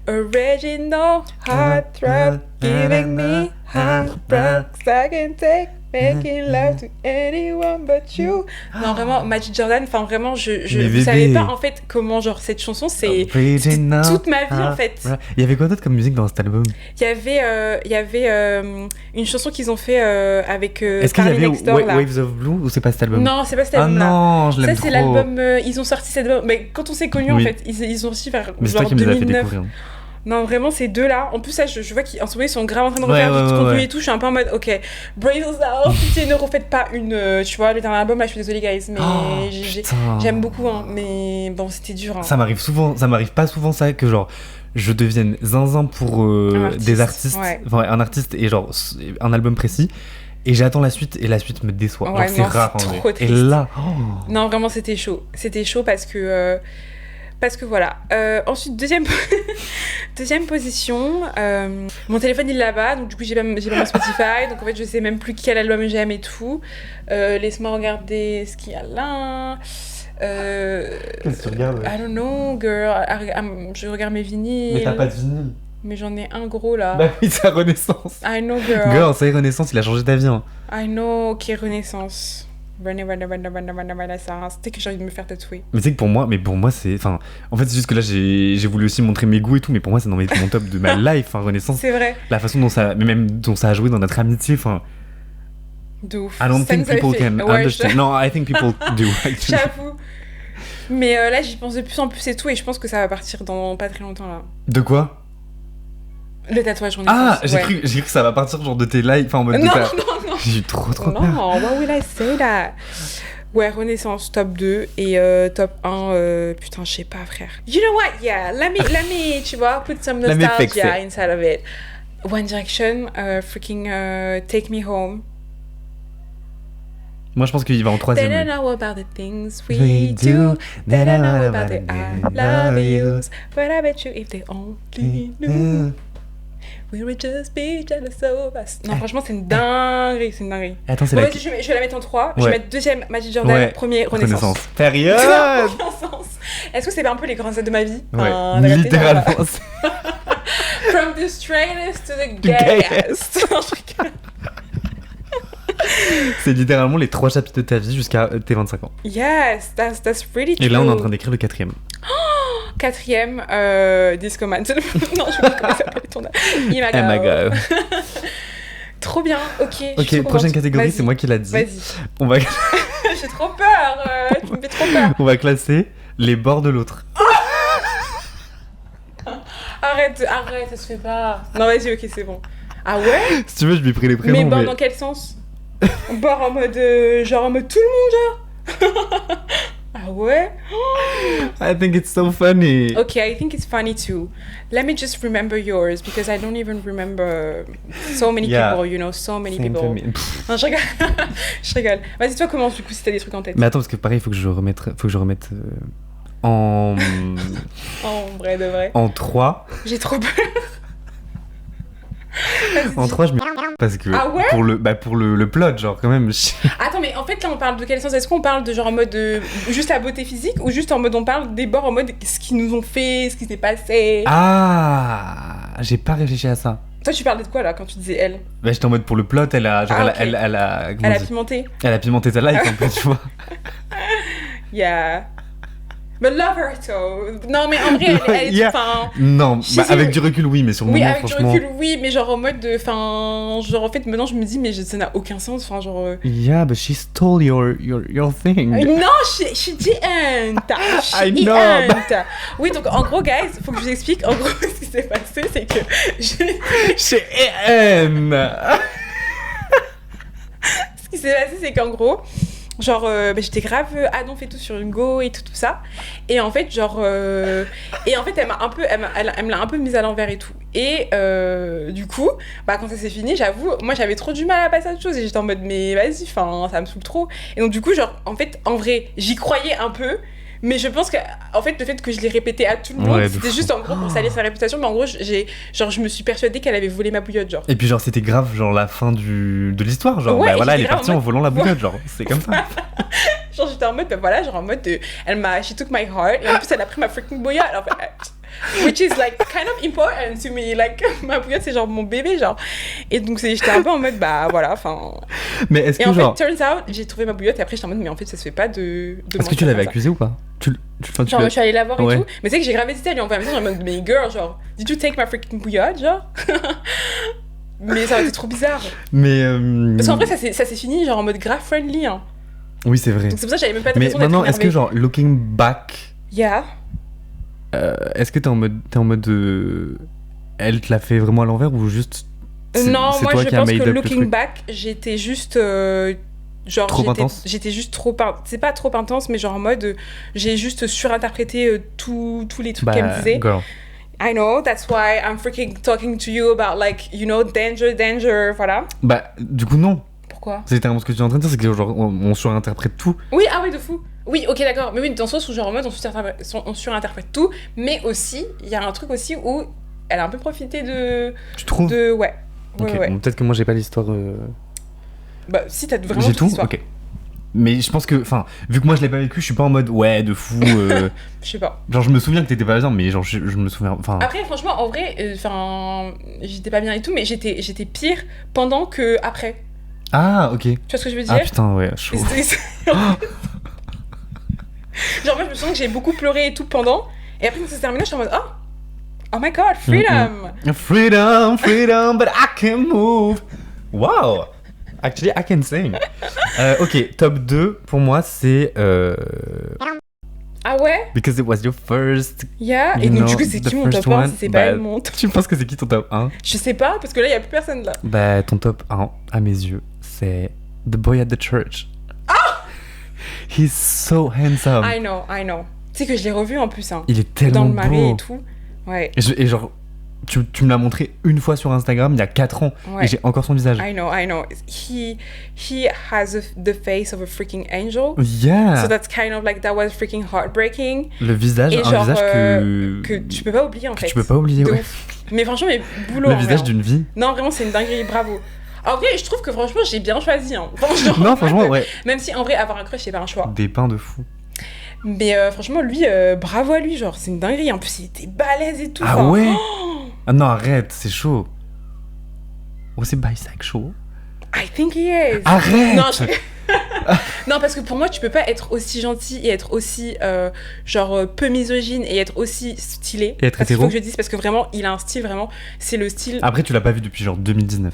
Original Heartthrob, giving me heartbreaks I can take, making love to anyone but you. Non, vraiment, Magic Jordan, enfin vraiment, je savais pas en fait comment genre cette chanson, c'est toute ma vie en fait. Il y avait quoi d'autre comme musique dans cet album? Il y avait une chanson qu'ils ont fait avec Est-ce qu'il y avait Waves of Blue ou c'est pas cet album? Non, c'est pas cet album là. Ah non, je l'aime trop. Ça c'est l'album, ils ont sorti cet album, mais quand on s'est connus en fait, ils ont sorti vers mais c'est genre toi qui me l'as fait 2009. découvrir. Non, vraiment, ces deux-là. En plus, ça, je vois qu'en ce moment, ils sont grave en train de refaire du contenu et tout. Je suis un peu en mode, ok, Brave Yourself, si ne refaites pas tu vois, le dernier album, là, je suis désolée, guys, mais j'aime beaucoup, hein, mais bon, c'était dur. Hein. Ça m'arrive pas souvent ça, que genre, je devienne zinzin pour des artistes, enfin, un artiste et genre, un album précis. Et j'attends la suite et la suite me déçoit. Ouais, genre, c'est rare en vrai. Triste. Et là, non, vraiment, c'était chaud. C'était chaud parce que voilà. Ensuite, deuxième position. Mon téléphone il est là-bas, donc du coup j'ai pas mon Spotify, donc en fait je sais même plus quel album j'aime et tout. Laisse-moi regarder ce qu'il y a là. Qu'est-ce que tu regardes? I don't know, girl. Je regarde mes vinyles. Mais t'as pas de vinyle. Mais j'en ai un gros là. Bah oui, c'est Renaissance. I know, girl. Girl, ça y est, Renaissance, il a changé ta vie. Hein. I know, ok, Renaissance. Renaissance. C'était que j'ai envie de me faire tatouer. Mais tu sais que pour moi, c'est. Enfin, en fait, c'est juste que là, j'ai voulu aussi montrer mes goûts et tout, mais pour moi, c'est dans mon top de ma life, hein, Renaissance. C'est vrai. La façon dont ça a joué dans notre amitié, enfin. De ouf. I don't think people can understand. No, I think people do, actually. J'avoue. Mais là, j'y pense de plus en plus et tout, et je pense que ça va partir dans pas très longtemps là. De quoi? Le tatouage Renaissance. Ah, j'ai cru que ça va partir genre de tes lives, enfin en mode. Non. J'ai eu trop peur. Non, why will I say that? Ouais, Renaissance top 2 et top 1, putain, je sais pas, frère. You know what? Yeah, let me, tu vois, put some nostalgia inside of it. One Direction, freaking Take Me Home. Moi, je pense qu'il va en troisième. They don't know about the things we do. They don't know about the I love yous. But I bet you if they only knew. We would just be jealous of us. Non, franchement, c'est une dinguerie, Attends, c'est je vais la mettre en 3. Je vais mettre deuxième Magic Jordan, premier Renaissance. Période. Ça n'a aucun sens. Est-ce que c'est pas un peu les grands actes de ma vie? Ouais, littéralement. From the straightest to the gayest. C'est littéralement les 3 chapitres de ta vie jusqu'à tes 25 ans. Yes, that's really true. Et là, on est en train d'écrire le 4e. 4e, Discoman. Non, je sais pas comment ça s'appelle ton Imago. Trop bien, ok. Ok, prochaine catégorie, c'est moi qui l'a dit. Vas-y. On va... J'ai trop peur, tu me fais trop peur. On va classer les bords de l'autre. Arrête, ça se fait pas. Non, vas-y, ok, c'est bon. Ah ouais? Si tu veux, je lui ai pris les prénoms. Mais bord dans quel sens? Bord en mode, genre en mode tout le monde, genre. Ah ouais? I think it's so funny. Okay, I think it's funny too. Let me just remember yours because I don't even remember so many people, you know, so many people. Non, je rigole. Je rigole. Vas-y, toi, commence du coup si t'as des trucs en tête. Mais attends, parce que pareil, il faut que je remette en... En vrai de vrai. En 3. J'ai trop peur. En 3, je mets... Parce que ah ouais pour le plot, genre, quand même... Attends, mais en fait, là, on parle de quel sens? Est-ce qu'on parle de genre en mode juste la beauté physique ou juste en mode on parle des bords en mode ce qu'ils nous ont fait, ce qui s'est passé? Ah, j'ai pas réfléchi à ça. Toi, tu parlais de quoi, là, quand tu disais elle? Bah, j'étais en mode pour le plot, elle a... Genre, okay. Elle a pimenté. Elle a pimenté ta life, un peu, tu vois. Yeah. But love her, so... Non, mais en vrai, elle est... Non, avec du recul, oui, mais sur le moment, franchement... Oui, avec du recul, oui, mais genre en mode de... genre, en fait, maintenant, je me dis, mais ça n'a aucun sens, genre... Yeah, but she stole your thing. Non, she didn't. I know. Oui, donc, en gros, guys, faut que je vous explique. En gros, ce qui s'est passé, c'est que... Chez Anne. Ce qui s'est passé, c'est qu'en gros... Genre, j'étais grave Adonf et tout sur une go et tout ça. Et en fait, genre... Et en fait, elle me l'a un peu mise à l'envers et tout. Et du coup, quand ça s'est fini, j'avoue, moi, j'avais trop du mal à passer à autre chose. Et j'étais en mode, mais vas-y, ça me saoule trop. Et donc, du coup, genre, en fait, en vrai, j'y croyais un peu. Mais je pense que, en fait, le fait que je l'ai répété à tout le monde, c'était juste en gros pour salir sa réputation. Mais en gros, je me suis persuadée qu'elle avait volé ma bouillotte, genre. Et puis, genre, c'était grave, genre, la fin de l'histoire. Genre, ouais, voilà, elle est partie en volant la bouillotte, genre. C'est comme ça. Genre, j'étais en mode, she took my heart. Et en plus, elle a pris ma freaking bouillotte. En fait, which is, like, kind of important to me. Like, ma bouillotte, c'est genre mon bébé, genre. Et donc, j'étais un peu en mode, voilà, enfin... Mais est-ce que, et en genre... fait, turns out, j'ai trouvé ma bouillotte et après, j'étais en mode, mais en fait, ça se fait pas de est-ce que tu l'avais accusée ou pas? Genre, je suis allée la voir et tout. Mais tu sais que j'ai grave hésité à lui envoyer un message en mode, mais girl, genre, did you take my freaking bouillotte, genre? Mais ça aurait été trop bizarre. Mais parce qu'en vrai, ça s'est fini, genre, en mode grave friendly, hein. Oui, c'est vrai. Donc c'est pour ça que j'avais même pas mais l'impression d'être maintenant, énervée. est-ce que, genre, looking back... Yeah. Est-ce que t'es en mode elle te l'a fait vraiment à l'envers ou juste... Non, moi, je pense que looking back, j'étais juste... genre, trop intense. J'étais juste trop... C'est pas trop intense, mais genre en mode... j'ai juste surinterprété tous les trucs qu'elle me disait. Girl. I know, that's why I'm freaking talking to you about, like, you know, danger, voilà. Bah, du coup, non. Pourquoi? C'est littéralement ce que tu es en train de dire, c'est que genre, on surinterprète tout. Oui, ah oui, de fou. Oui, ok, d'accord. Mais oui, dans le sens où, genre, en mode, on surinterprète tout, mais aussi, il y a un truc aussi où elle a un peu profité de... Tu trouves? Ouais. Okay, ouais. Bon, peut-être que moi, j'ai pas l'histoire... Bah, si, t'as vraiment j'ai tout l'histoire. Ok. Mais je pense que, enfin, vu que moi je l'ai pas vécu, je suis pas en mode ouais de fou. Je sais pas. Genre je me souviens que t'étais pas bien, mais genre je me souviens. Enfin. Après franchement en vrai, j'étais pas bien et tout, mais j'étais pire pendant que après. Ah ok. Tu vois ce que je veux dire? Ah putain ouais chaud. Genre moi je me souviens que j'ai beaucoup pleuré et tout pendant, et après quand ça s'est terminé, j'étais en mode oh my god freedom. Freedom, but I can move. Wow. Actually, I can sing. Ok, top 2, pour moi, c'est... Ah ouais? Because it was your first... Yeah, et donc du coup, c'est qui mon top 1 si c'est pas elle mon top? Tu penses que c'est qui ton top 1? Je sais pas, parce que là, il y a plus personne là. Bah, ton top 1, à mes yeux, c'est The Boy at the Church. Ah! He's so handsome. I know. Tu sais que je l'ai revu en plus, hein. Il est tellement beau. Dans le marais et tout. Ouais. Et genre... Tu me l'as montré une fois sur Instagram il y a 4 ans et j'ai encore son visage. I know. He has the face of a freaking angel. Yeah. So that's kind of like that was freaking heartbreaking. Le visage, et un genre, visage que tu peux pas oublier en fait. Tu peux pas oublier, ouais. Mais franchement, boulot. Le visage d'une vie. Non, vraiment, c'est une dinguerie, bravo. En vrai, je trouve que franchement, j'ai bien choisi. Hein. Non, franchement, ouais. Même si en vrai, avoir un crush, c'est pas un choix. Des pains de fou. Mais franchement, lui, bravo à lui, genre, c'est une dinguerie. En plus, il était balèze et tout. Ah ouais. Ah non, arrête, c'est chaud. Oh, c'est bisexual. I think he is. Arrête. Non, parce que pour moi, tu peux pas être aussi gentil et être aussi, genre, peu misogyne et être aussi stylé. Et être parce qu'il hétéro. faut que je dise, parce que vraiment, il a un style, vraiment, c'est le style... Après, tu l'as pas vu depuis genre 2019.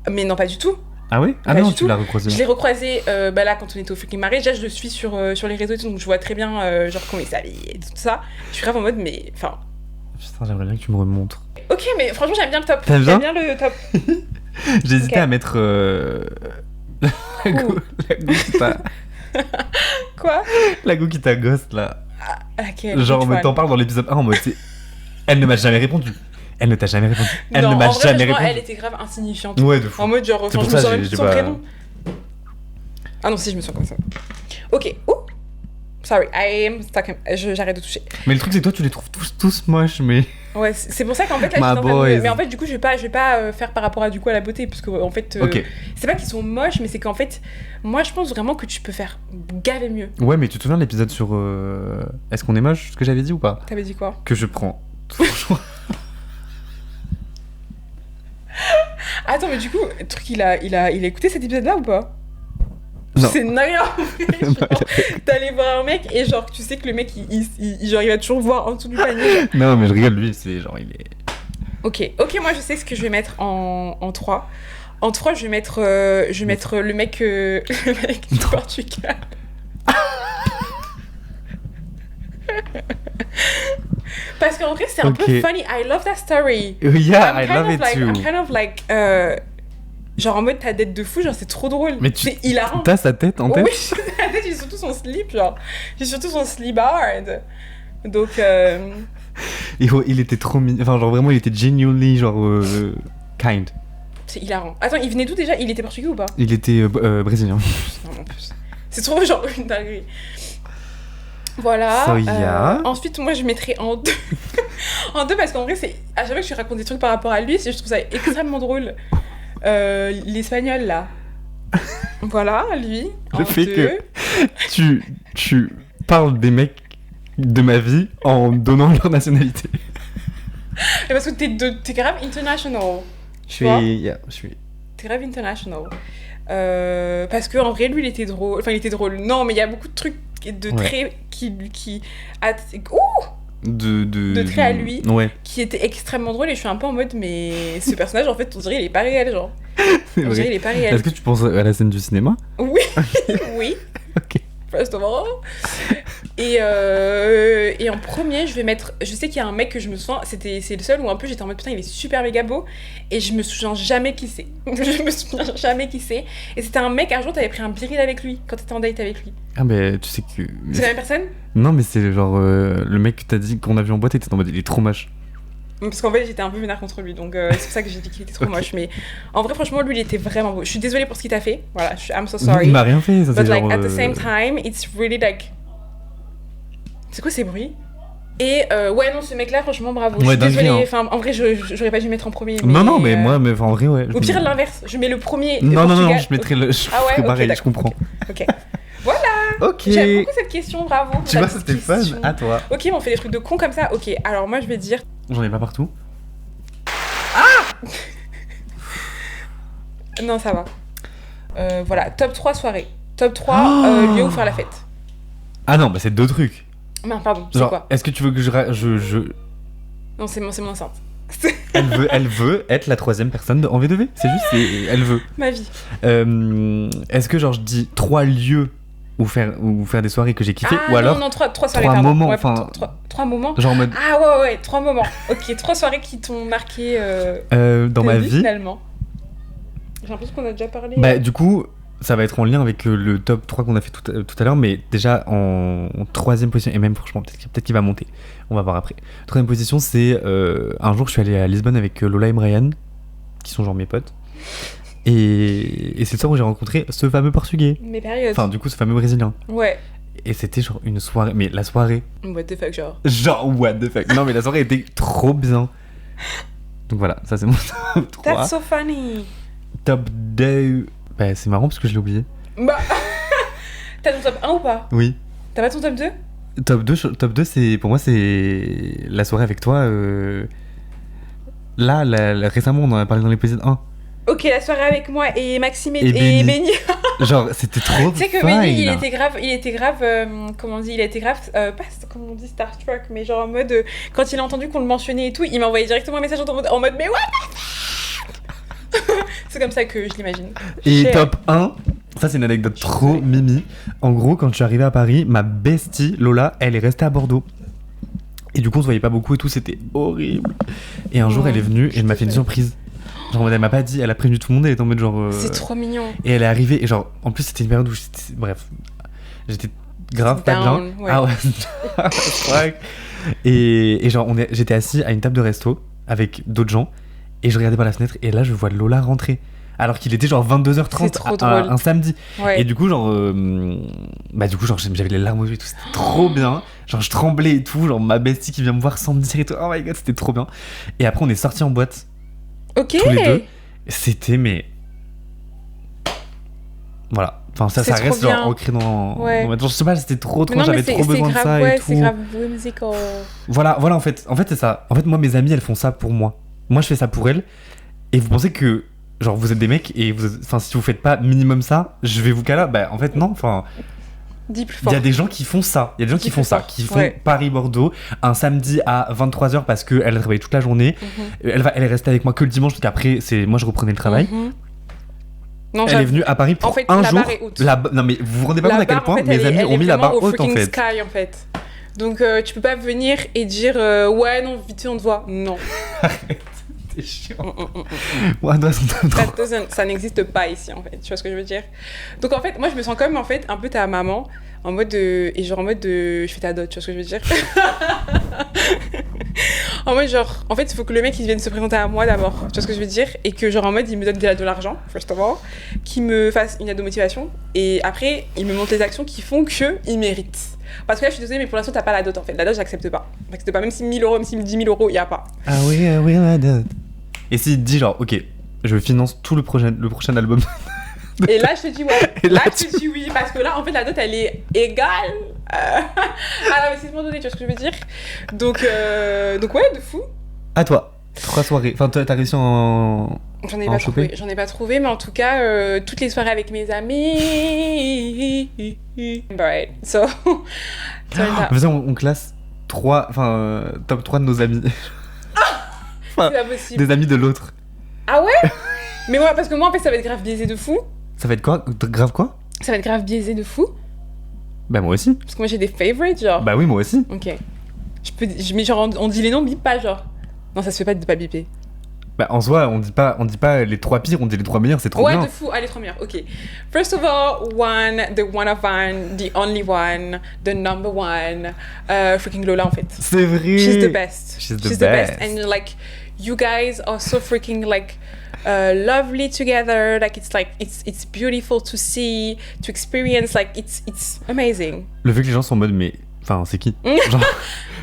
Mais non, pas du tout. Ah oui? Ah non, tu l'as recroisé. Je l'ai recroisé là quand on était au freaking marais. Déjà, je le suis sur les réseaux et tout, donc je vois très bien genre comment il s'habille et tout ça. Je suis grave en mode, mais enfin... Putain, j'aimerais bien que tu me remontres. Ok, mais franchement, j'aime bien le top. J'aime bien le top. J'ai hésité à mettre... la gousta. Quoi? La go qui t'a ghost là. Laquelle? Genre, t'en parles dans l'épisode 1 en mode elle ne m'a jamais répondu. Elle ne t'a jamais répondu. Elle non, ne m'a en vrai, jamais franchement, répondu. elle était grave insignifiante. Ouais, de fou. En mode genre, C'est enfin, pour je me ça, souviens même j'ai plus de son pas- prénom. Ah non, si, je me sens comme ça. Ok. Ouh. Sorry, j'arrête de toucher. Mais le truc, c'est que toi, tu les trouves tous moches, mais. Ouais, c'est pour ça qu'en fait, là, My j'étais en train de boys. mais en fait, du coup, je vais pas faire par rapport à, du coup, à la beauté, parce que, en fait, Ok. c'est pas qu'ils sont moches, mais c'est qu'en fait, moi, je pense vraiment que tu peux faire gaver mieux. Ouais, mais tu te souviens de l'épisode sur. Est-ce qu'on est moche, ce que j'avais dit ou pas? T'avais dit quoi? Que je prends. Franchement. Attends, mais du coup, le truc, il a écouté cet épisode-là ou pas? Non. C'est naïf. T'allais voir un mec et genre, tu sais que le mec, genre, il va toujours voir en dessous du panier. Non, mais je rigole, lui, c'est genre, il est. Ok, moi, je sais ce que je vais mettre en 3. En 3, je vais mettre le mec du Portugal. Parce qu'en vrai, c'est un peu funny. I love that story. Yeah, I love it too. I'm kind of like... genre en mode ta tête de fou, genre c'est trop drôle. Mais c'est hilarant. T'as sa tête en tête? Oui, j'ai sa tête, j'ai surtout son slip, genre. J'ai surtout son slip hard. Donc... Il était trop mignon. Enfin, genre vraiment, il était genuinely, genre, kind. C'est hilarant. Attends, il venait d'où déjà? Il était portugais ou pas? Il était brésilien. Non, en plus. C'est trop genre une dinguerie. Voilà. So, yeah. Ensuite, moi, je mettrais en 2. En 2, parce qu'en vrai, c'est à chaque fois que je raconte des trucs par rapport à lui, je trouve ça extrêmement drôle. L'espagnol, là. Voilà, lui. Le fait que tu parles des mecs de ma vie en donnant leur nationalité. Et parce que t'es grave international. Je suis. T'es grave international. Parce que en vrai, lui, il était drôle. Enfin, il était drôle. Non, mais il y a beaucoup de trucs de traits qui de traits à lui qui étaient extrêmement drôles. Et je suis un peu en mode, mais ce personnage, en fait, on dirait il est pas réel, genre. On dirait il est pas réel. Est-ce que tu penses à la scène du cinéma? Oui, oui. Ok. First of all. Et en premier, je vais mettre... Je sais qu'il y a un mec que je me souviens... C'est le seul où un peu j'étais en mode putain, il est super méga beau. Et je me souviens jamais qui c'est. Je me souviens jamais qui c'est. Et c'était un mec, un jour, t'avais pris un biril avec lui, quand t'étais en date avec lui. Ah, mais tu sais que. C'est la même personne? Non, mais c'est genre. Le mec que t'as dit qu'on a vu en boîte, était en mode il est trop moche. Parce qu'en fait, j'étais un peu vénère contre lui, donc c'est pour ça que j'ai dit qu'il était trop moche. Mais en vrai, franchement, lui, il était vraiment beau. Je suis désolée pour ce qu'il t'a fait. Voilà, I'm so sorry. Il m'a rien fait, ça c'est But like, genre, at the same time, it's really like... C'est quoi ces bruits? Et ouais, non, ce mec-là, franchement, bravo. Ouais, je suis désolée. hein. Enfin, en vrai, j'aurais pas dû le mettre en premier. Mais, non, mais moi, mais en vrai, ouais. Au pire, l'inverse. Je mets le premier. Non, je mettrais le. Je ferais pareil, je comprends. Ok. Voilà. Ok. J'aime beaucoup cette question, bravo. Tu vois, c'était fun. À toi. Ok, mais on fait des trucs de cons comme ça. Ok, alors moi, je vais dire. J'en ai pas partout. Non, ça va. Voilà, top 3 soirée. Top 3 lieu où faire la fête. Ah non, bah c'est deux trucs. Non, pardon, c'est genre, quoi? Est-ce que tu veux que je... Non, c'est mon enceinte. elle veut être la troisième personne en V2V. C'est juste, elle veut. Ma vie. Est-ce que genre je dis 3 lieux où faire des soirées que j'ai kiffé, ou alors non, 3 soirées, 3 moments, ouais, enfin 3 moments. Genre en mode Ah ouais, 3 moments. Ok, 3 soirées qui t'ont marqué dans ma vie finalement. J'ai l'impression qu'on a déjà parlé. Bah du coup, ça va être en lien avec le top 3 qu'on a fait tout à l'heure, mais déjà en troisième position, et même franchement peut-être qu'il va monter, on va voir après. Troisième position, c'est un jour je suis allé à Lisbonne avec Lola et Brian, qui sont genre mes potes. Et c'est le soir où j'ai rencontré ce fameux portugais. Mes périodes. Enfin, du coup, ce fameux brésilien. Ouais. Et c'était genre une soirée. Mais la soirée. What the fuck, genre. Genre, what the fuck. Non, mais la soirée était trop bien. Donc voilà, ça c'est mon top 3. That's so funny. Top 2. Bah, c'est marrant parce que je l'ai oublié. Bah. T'as ton top 1 ou pas? Oui. T'as pas ton top 2? Top 2, c'est, pour moi, c'est la soirée avec toi. Là, récemment, on en a parlé dans l'épisode 1. Ok, la soirée avec moi et Maxime et Benny. Benny. Genre, c'était trop. Tu sais que Benny, il était grave, comment on dit, il a été grave, pas comme on dit starstruck, mais genre en mode, quand il a entendu qu'on le mentionnait et tout, il m'a envoyé directement un message en mode mais what the fuck. C'est comme ça que je l'imagine. Et top 1, ça c'est une anecdote trop mimi. En gros, quand je suis arrivé à Paris, ma bestie Lola, elle est restée à Bordeaux. Et du coup, on se voyait pas beaucoup et tout, c'était horrible. Et un jour, elle est venue et elle m'a fait une surprise. Genre, elle m'a pas dit, elle a prévenu tout le monde, elle est en mode genre. C'est trop mignon. Et elle est arrivée, et genre, en plus, c'était une période où. Bref. J'étais grave pas bien. Ouais. Ah ouais. Et genre, j'étais assis à une table de resto avec d'autres gens et je regardais par la fenêtre et là, je vois Lola rentrer. Alors qu'il était genre 22h30 un samedi. Ouais. Et du coup, genre, j'avais les larmes aux yeux et tout. C'était trop bien. Genre, je tremblais et tout. Genre, ma bestie qui vient me voir sans me dire et tout. Oh my god, c'était trop bien. Et après, on est sortis en boîte. Ok. Tous les deux. C'était, mais. Voilà. Enfin, ça reste genre ancré dans. Ouais. Je sais pas, c'était trop. J'avais trop besoin de ça et tout. C'est grave whimsical. Voilà, en fait, c'est ça. En fait, moi, mes amies, elles font ça pour moi. Moi, je fais ça pour elles. Et vous pensez que. Genre, vous êtes des mecs et si vous faites pas minimum ça, je vais vous caler. Bah, en fait, non. Enfin, dis plus fort. Il y a des gens qui font ça. Il y a des gens qui font ça. Qui font Paris-Bordeaux un samedi à 23h parce qu'elle a travaillé toute la journée. Elle est restée avec moi que le dimanche parce qu'après, moi, je reprenais le travail. Non, elle est venue à Paris pour un jour. Non, mais vous vous rendez pas compte à quel point mes amis ont mis la barre haute en fait. Sky, en fait. Donc, tu peux pas venir et dire ouais, non, vite fait, on te voit. Non. C'est chiant. Ça n'existe pas ici en fait, tu vois ce que je veux dire. Donc en fait, moi je me sens comme en fait un peu ta maman en mode de... et genre en mode de je fais ta dot, tu vois ce que je veux dire. En mode genre en fait il faut que le mec il vienne se présenter à moi d'abord, tu vois ce que je veux dire, et que genre en mode il me donne de l'argent first of all, qu'il me fasse une aide de motivation et après il me montre les actions qui font que il mérite. Parce que là je suis désolée mais pour l'instant t'as pas la dot en fait, la dot j'accepte pas, même si 1000 euros, même si 10 000 euros y a pas. Ah oui la dot. Et s'il te dit genre ok je finance tout le prochain album. Et là je te dis ouais, là je te dis oui parce que là en fait la dot elle est égale à l'investissement donné, tu vois ce que je veux dire. Donc ouais, de fou. À toi. 3 soirées, enfin t'as réussi en... J'en ai pas trouvé, mais en tout cas, toutes les soirées avec mes amis. Right, so... Vas-y, on classe 3, top 3 de nos amis. C'est pas possible. Des amis de l'autre. Ah ouais. Mais moi, parce que moi, en fait, ça va être grave biaisé de fou. Ça va être quoi? Grave quoi? Ça va être grave biaisé de fou. Bah moi aussi. Parce que moi, j'ai des favorites, genre. Bah oui, moi aussi. Ok. Mais genre, on dit les noms, bip pas, genre. Non, ça se fait pas de pas biper. Bah en soi, on dit pas les 3 pires, on dit les 3 meilleurs, c'est trop bien. Ouais, de fou. Ah, les 3 meilleurs, ok. First of all, the one of one, the only one, the number one, freaking Lola, en fait. C'est vrai. She's the best. She's the best. And like, you guys are so freaking like lovely together. Like it's beautiful to see, to experience. Like it's amazing. Le fait que les gens sont en mode mais enfin c'est qui? Genre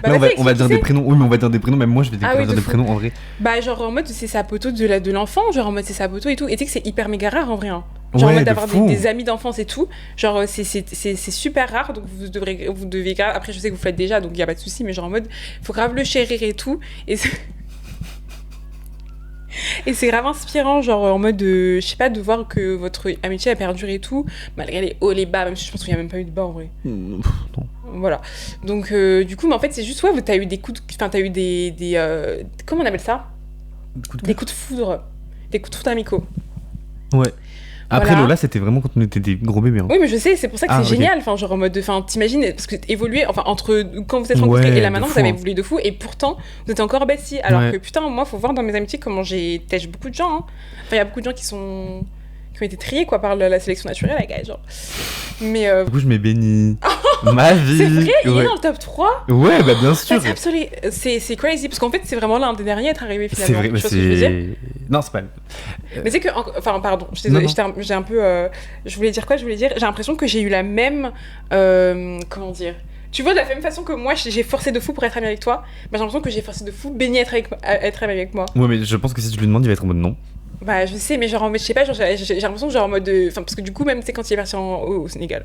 bah, là on va dire des prénoms. Oui mais on va dire des prénoms. Même moi je vais dire des prénoms en vrai. Bah genre en mode c'est sa poteau de l'enfant. Genre en mode c'est sa poteau et tout. Et tu sais que c'est hyper méga rare en vrai. Hein. Genre ouais, en mode d'avoir des amis d'enfance et tout. Genre c'est super rare. Donc vous devez grave. Après je sais que vous faites déjà donc y a pas de souci. Mais genre en mode faut grave le chérir et tout. Et c'est grave inspirant, genre en mode de, je sais pas, de voir que votre amitié a perduré et tout, malgré les hauts, les bas, même si je pense qu'il n'y a même pas eu de bas en vrai. Non. Voilà. Donc, du coup, mais en fait, c'est juste, ouais, t'as eu des coups de. Enfin, t'as eu des comment on appelle ça? Des coups de foudre. Des coups de foudre amicaux. Ouais. Après voilà. Lola, c'était vraiment quand on était des gros bébés. Hein. Oui, mais je sais, c'est pour ça que c'est génial. Enfin, genre en mode, t'imagines, parce que évoluer, enfin entre quand vous êtes rencontrés et là maintenant, vous avez évolué de fou, et pourtant vous êtes encore besties. Alors que putain, moi, faut voir dans mes amitiés comment j'ai têche beaucoup de gens. Hein. Enfin, il y a beaucoup de gens qui ont été triés quoi par la sélection naturelle, la gars, genre. Mais du coup, je m'ai béni. Ma vie. C'est vrai, il est dans le top 3. Ouais, bah bien sûr. C'est crazy parce qu'en fait, c'est vraiment l'un des derniers à être arrivé finalement. C'est vrai, mais c'est. Non, c'est pas. Mais c'est que, enfin, pardon, je suis désolée, j'ai un peu. Je voulais dire quoi? J'ai l'impression que j'ai eu la même. Comment dire? Tu vois, de la même façon que moi, j'ai forcé de fou pour être amie avec toi, bah, j'ai l'impression que j'ai forcé de fou Benny être amie avec moi. Ouais, mais je pense que si tu lui demandes, il va être en mode non. Bah, je sais, mais genre en mode, je sais pas, genre, j'ai l'impression que genre en mode. Enfin, parce que du coup, même, tu sais, quand il est parti au Sénégal.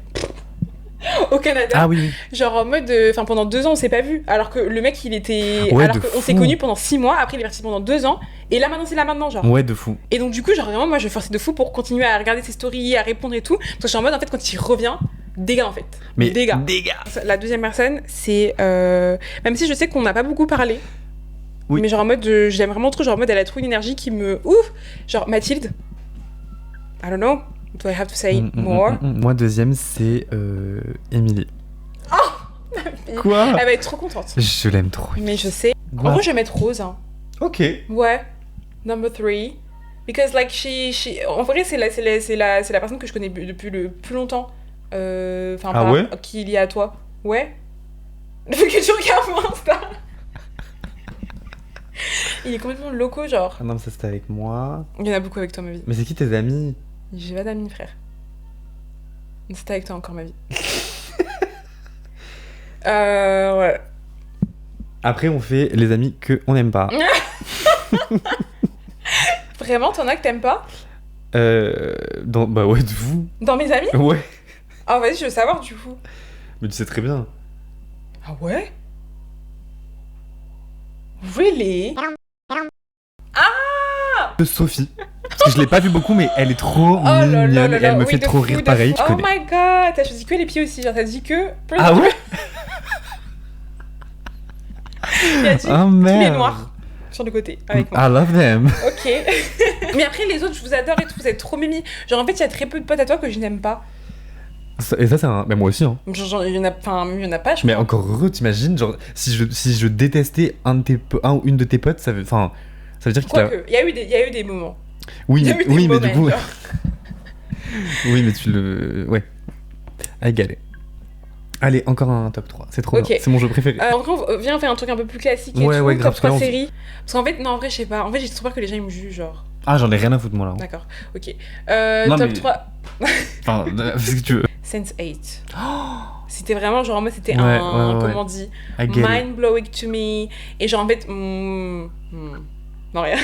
Au Canada, ah oui. Genre en mode, enfin pendant 2 ans on s'est pas vu, alors que le mec il était, alors qu'on s'est connus pendant 6 mois, après il est parti pendant 2 ans, et là maintenant c'est là maintenant genre. Ouais de fou. Et donc du coup genre vraiment moi je forçais de fou pour continuer à regarder ses stories, à répondre et tout, parce que je suis en mode en fait quand il revient, dégâts en fait. Mais dégâts. La deuxième personne c'est, même si je sais qu'on n'a pas beaucoup parlé, oui. Mais genre en mode, j'aime vraiment trop, genre en mode elle a trop une énergie qui me ouf, genre Mathilde, I don't know. Do I have to say more? Moi, deuxième, c'est Émilie. Oh! Quoi? Elle va être trop contente. Je l'aime trop. Mais je sais. En vrai, je vais mettre Rose. Hein. Ok. Ouais. Number 3. Because, like, en vrai, c'est la personne que je connais depuis le plus longtemps Ouais qui est lié à toi. Ouais. Le fait que tu regardes mon Insta. Il est complètement loco, genre. Ah non, mais ça c'était avec moi. Il y en a beaucoup avec toi, ma vie. Mais c'est qui tes amis? J'ai pas d'amis, frère. C'était avec toi encore, ma vie. Ouais. Après, on fait les amis qu'on n'aime pas. Vraiment, t'en as que t'aimes pas? Bah ouais, de vous. Dans mes amis? Ouais. Ah, vas-y, je veux savoir, du coup. Mais tu sais très bien. Ah ouais? Really? Sophie. Parce que je l'ai pas vu beaucoup, mais elle est trop là là mignonne. là Et elle me oui, fait de trop fou, rire de pareil. fou. Tu Oh connais. my god, t'as choisi que les pieds aussi, genre t'as dit que... Ah ouais? Il a dit Oh tous les merde. noirs sur le côté, avec moi. I love them. Ok. Mais après, les autres, je vous adore et tout, vous êtes trop mimi. Genre, en fait, il y a très peu de potes à toi que je n'aime pas. Et ça, c'est un. Mais moi aussi, hein. Genre, il y en a pas, je Mais crois. encore heureux, t'imagines, genre, si je détestais un ou une de tes potes, ça veut dire qu'il t'a. Quoique, il y a eu des moments. Oui, Il y a eu des mais du moments, coup. genre. Oui, mais tu le. Ouais. À égaler. Allez, encore un top 3. C'est trop Ok. bien. C'est mon jeu préféré. En vrai, viens, on fait un truc un peu plus classique. Et Ouais, tout, ouais, top grave, 3 on- séries. Parce qu'en fait, non, en vrai, je sais pas. En fait, j'ai trop peur que les gens ils me jugent, genre. Ah, j'en ai rien à foutre, moi, là. D'accord, ok. Non, Top mais- 3. Enfin, ce que tu veux. Sense8. C'était vraiment, genre, en mode, c'était Ouais, un. ouais. Comment on dit? I get it. Mind-blowing to me. Et genre, en fait. Non, rien.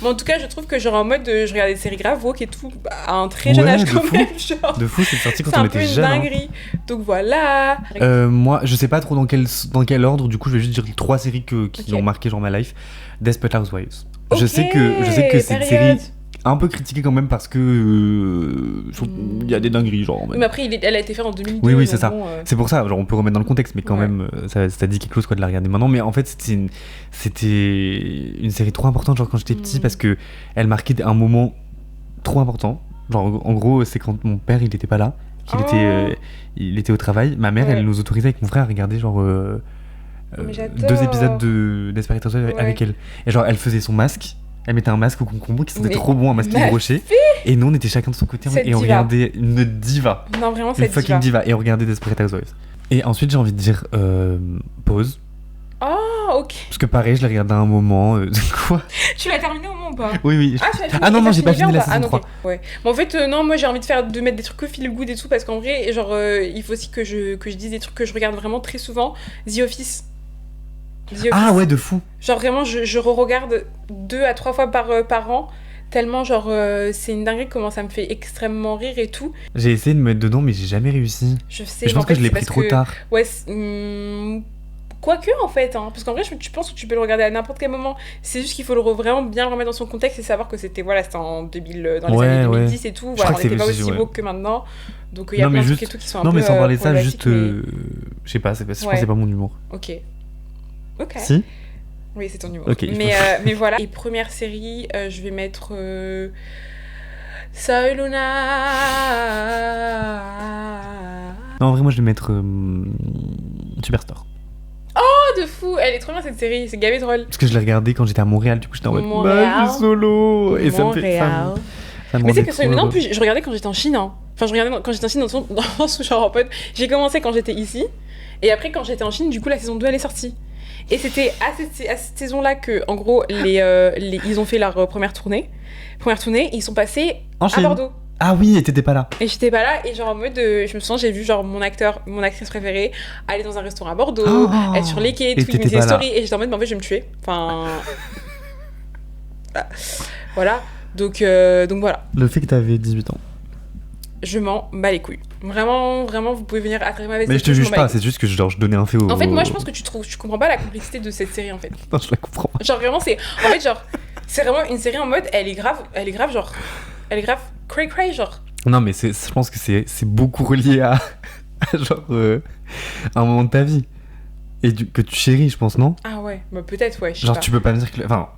Mais en tout cas, je trouve que, genre, en mode, je regardais des séries graves, woke et tout, à un très jeune Ouais, âge de quand fou. même, genre. De fou, c'est sorti quand C'est on un peu était une jeune. Hein. dinguerie. Donc voilà. Moi, je sais pas trop dans quel ordre, du coup, je vais juste dire 3 séries qui Ok. ont marqué genre ma life. Desperate Housewives. Ok, Je sais que c'est une période. série un peu critiquée quand même parce que il y a des dingueries genre. Oui, mais après, elle a été faite en 2002. Oui, donc c'est ça. bon, C'est pour ça, genre on peut remettre dans le contexte, mais quand Ouais. même, ça dit quelque chose quoi de la regarder maintenant. Mais en fait, c'était une série trop importante genre quand j'étais petit parce que elle marquait un moment trop important. Genre en gros, c'est quand mon père il était pas là, il était au travail. Ma mère, Ouais. elle nous autorisait avec mon frère à regarder genre Mais j'adore. 2 épisodes de Desperate Housewives Ouais. avec elle. Et genre elle faisait son masque. Elle mettait un masque au concombre qui sentait Mais trop bon, un masque ma broché. Et nous, on était chacun de son côté Cette et on diva. regardait une diva. Non, vraiment, Une cette fucking diva. Et on regardait Desperate Housewives. Et ensuite, j'ai envie de dire pause. Oh, ok. Parce que pareil, je l'ai regardé à un moment. Quoi? Tu l'as terminé au moins ou pas? Oui, oui. Ah, tu l'as fini. Ah non, Et non, ça j'ai pas finit fini bien la ou pas? saison non, 3. ok. Ouais. Mais en fait, non, moi j'ai envie de mettre des trucs que feel good et tout parce qu'en vrai, genre, il faut aussi que je dise des trucs que je regarde vraiment très souvent. The Office. Ah ouais, de fou. Genre vraiment, je re-regarde 2 à 3 fois par an. Tellement, genre, c'est une dinguerie comment ça me fait extrêmement rire et tout. J'ai essayé de me mettre dedans, mais j'ai jamais réussi. Je sais. Et je mais pense en fait, que je l'ai c'est pris parce trop que- tard. Ouais, quoique en fait, hein, parce qu'en vrai, tu penses que tu peux le regarder à n'importe quel moment. C'est juste qu'il faut vraiment bien le remettre dans son contexte et savoir que c'était en 2000, dans les Ouais, années ouais. 2010 et tout. Je Voilà, crois on que n'était pas c'est- aussi ouais. woke que maintenant. Donc il y a Non, plein mais de trucs juste- et tout qui sont un Non, peu mais sans parler de ça, problématiques, juste. Je sais pas, je pense Ouais. que c'est pas mon humour. mais- Ok. Ok. Si? Oui, c'est ton humour. Ok. Mais voilà. Et première série, je vais mettre Soy Luna. Non, en vrai, moi, je vais mettre Superstore. Oh, de fou. Elle est trop bien cette série. C'est gavé drôle. Parce que je l'ai regardé quand j'étais à Montréal, du coup, j'étais en mode. Montréal. Bah, je suis solo. Et ça me fait. Montréal. Ça me Mais c'est rendait que trop Soy Luna, en heureux. plus, je regardais quand j'étais en Chine. Hein. Enfin, je regardais quand j'étais en Chine dans le sens où, genre, en pote, j'ai commencé quand j'étais ici. Et après, quand j'étais en Chine, du coup, la saison 2, elle est sortie. Et c'était à cette saison-là que, en gros, ils ont fait leur première tournée. Ils sont passés En à Chine. Bordeaux. Ah oui, et t'étais pas là. Et j'étais pas là, et genre en mode, je me souviens, j'ai vu genre mon actrice préférée aller dans un restaurant à Bordeaux, Oh. être sur les quais, Et tout, il t'étais mettait des pas là. stories, et j'étais en mode, mais en fait, je vais me tuer. Enfin. Voilà. Donc voilà. Le fait que t'avais 18 ans. Je m'en bats les couilles. Vraiment, vraiment, vous pouvez venir attraper ma veste. Mais je te m'en juge bats les pas, couilles. c'est juste que genre, je donnais un fait au. En fait, moi, je pense que tu comprends pas la complexité de cette série, en fait. Non, je la comprends pas. Genre, vraiment, en fait, genre, c'est vraiment une série en mode, elle est grave, genre. Elle est grave cray, genre. Non, mais je pense que c'est beaucoup relié à genre un moment de ta vie. Et que tu chéris, je pense, non? Ah ouais, bah peut-être, ouais, je sais Genre, pas. tu peux pas me dire que. Enfin,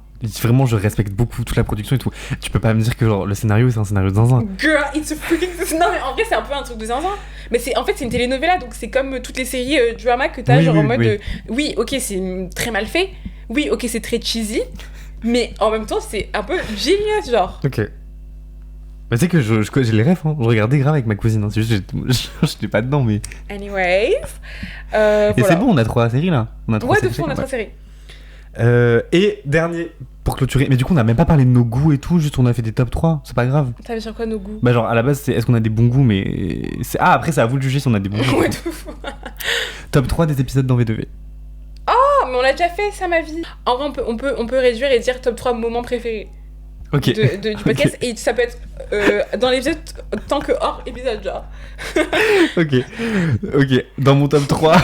vraiment, je respecte beaucoup toute la production et tout. Tu peux pas me dire que genre, le scénario, c'est un scénario de zinzin. Girl, it's a freaking... Non, mais en vrai, c'est un peu un truc de zinzin. Mais en fait, c'est une telenovela, donc c'est comme toutes les séries drama que t'as, Oui, genre oui, en mode... oui. Oui, ok, c'est très mal fait. Oui, ok, c'est très cheesy. Mais en même temps, c'est un peu genius, genre. Ok. Bah, tu sais que j'ai les refs, hein. Je regardais grave avec ma cousine. Hein. C'est juste j'étais pas dedans, mais. Anyways. Et voilà. C'est bon, on a 3 séries là. On a 3 séries. Et dernier, pour clôturer. Mais du coup, on a même pas parlé de nos goûts et tout, juste on a fait des top 3. C'est pas grave. Ça veut dire quoi nos goûts? Bah, genre à la base, c'est est-ce qu'on a des bons goûts, mais. Après, c'est à vous de juger si on a des bons goûts. Ouais, de fou. Top 3 des épisodes d'en V2V. Oh, mais on l'a déjà fait, ça, ma vie. En vrai, on peut réduire et dire top 3 moments préférés. Ok. Du podcast. Okay. Et ça peut être dans l'épisode tant que hors épisode, genre. Ok. Dans mon top 3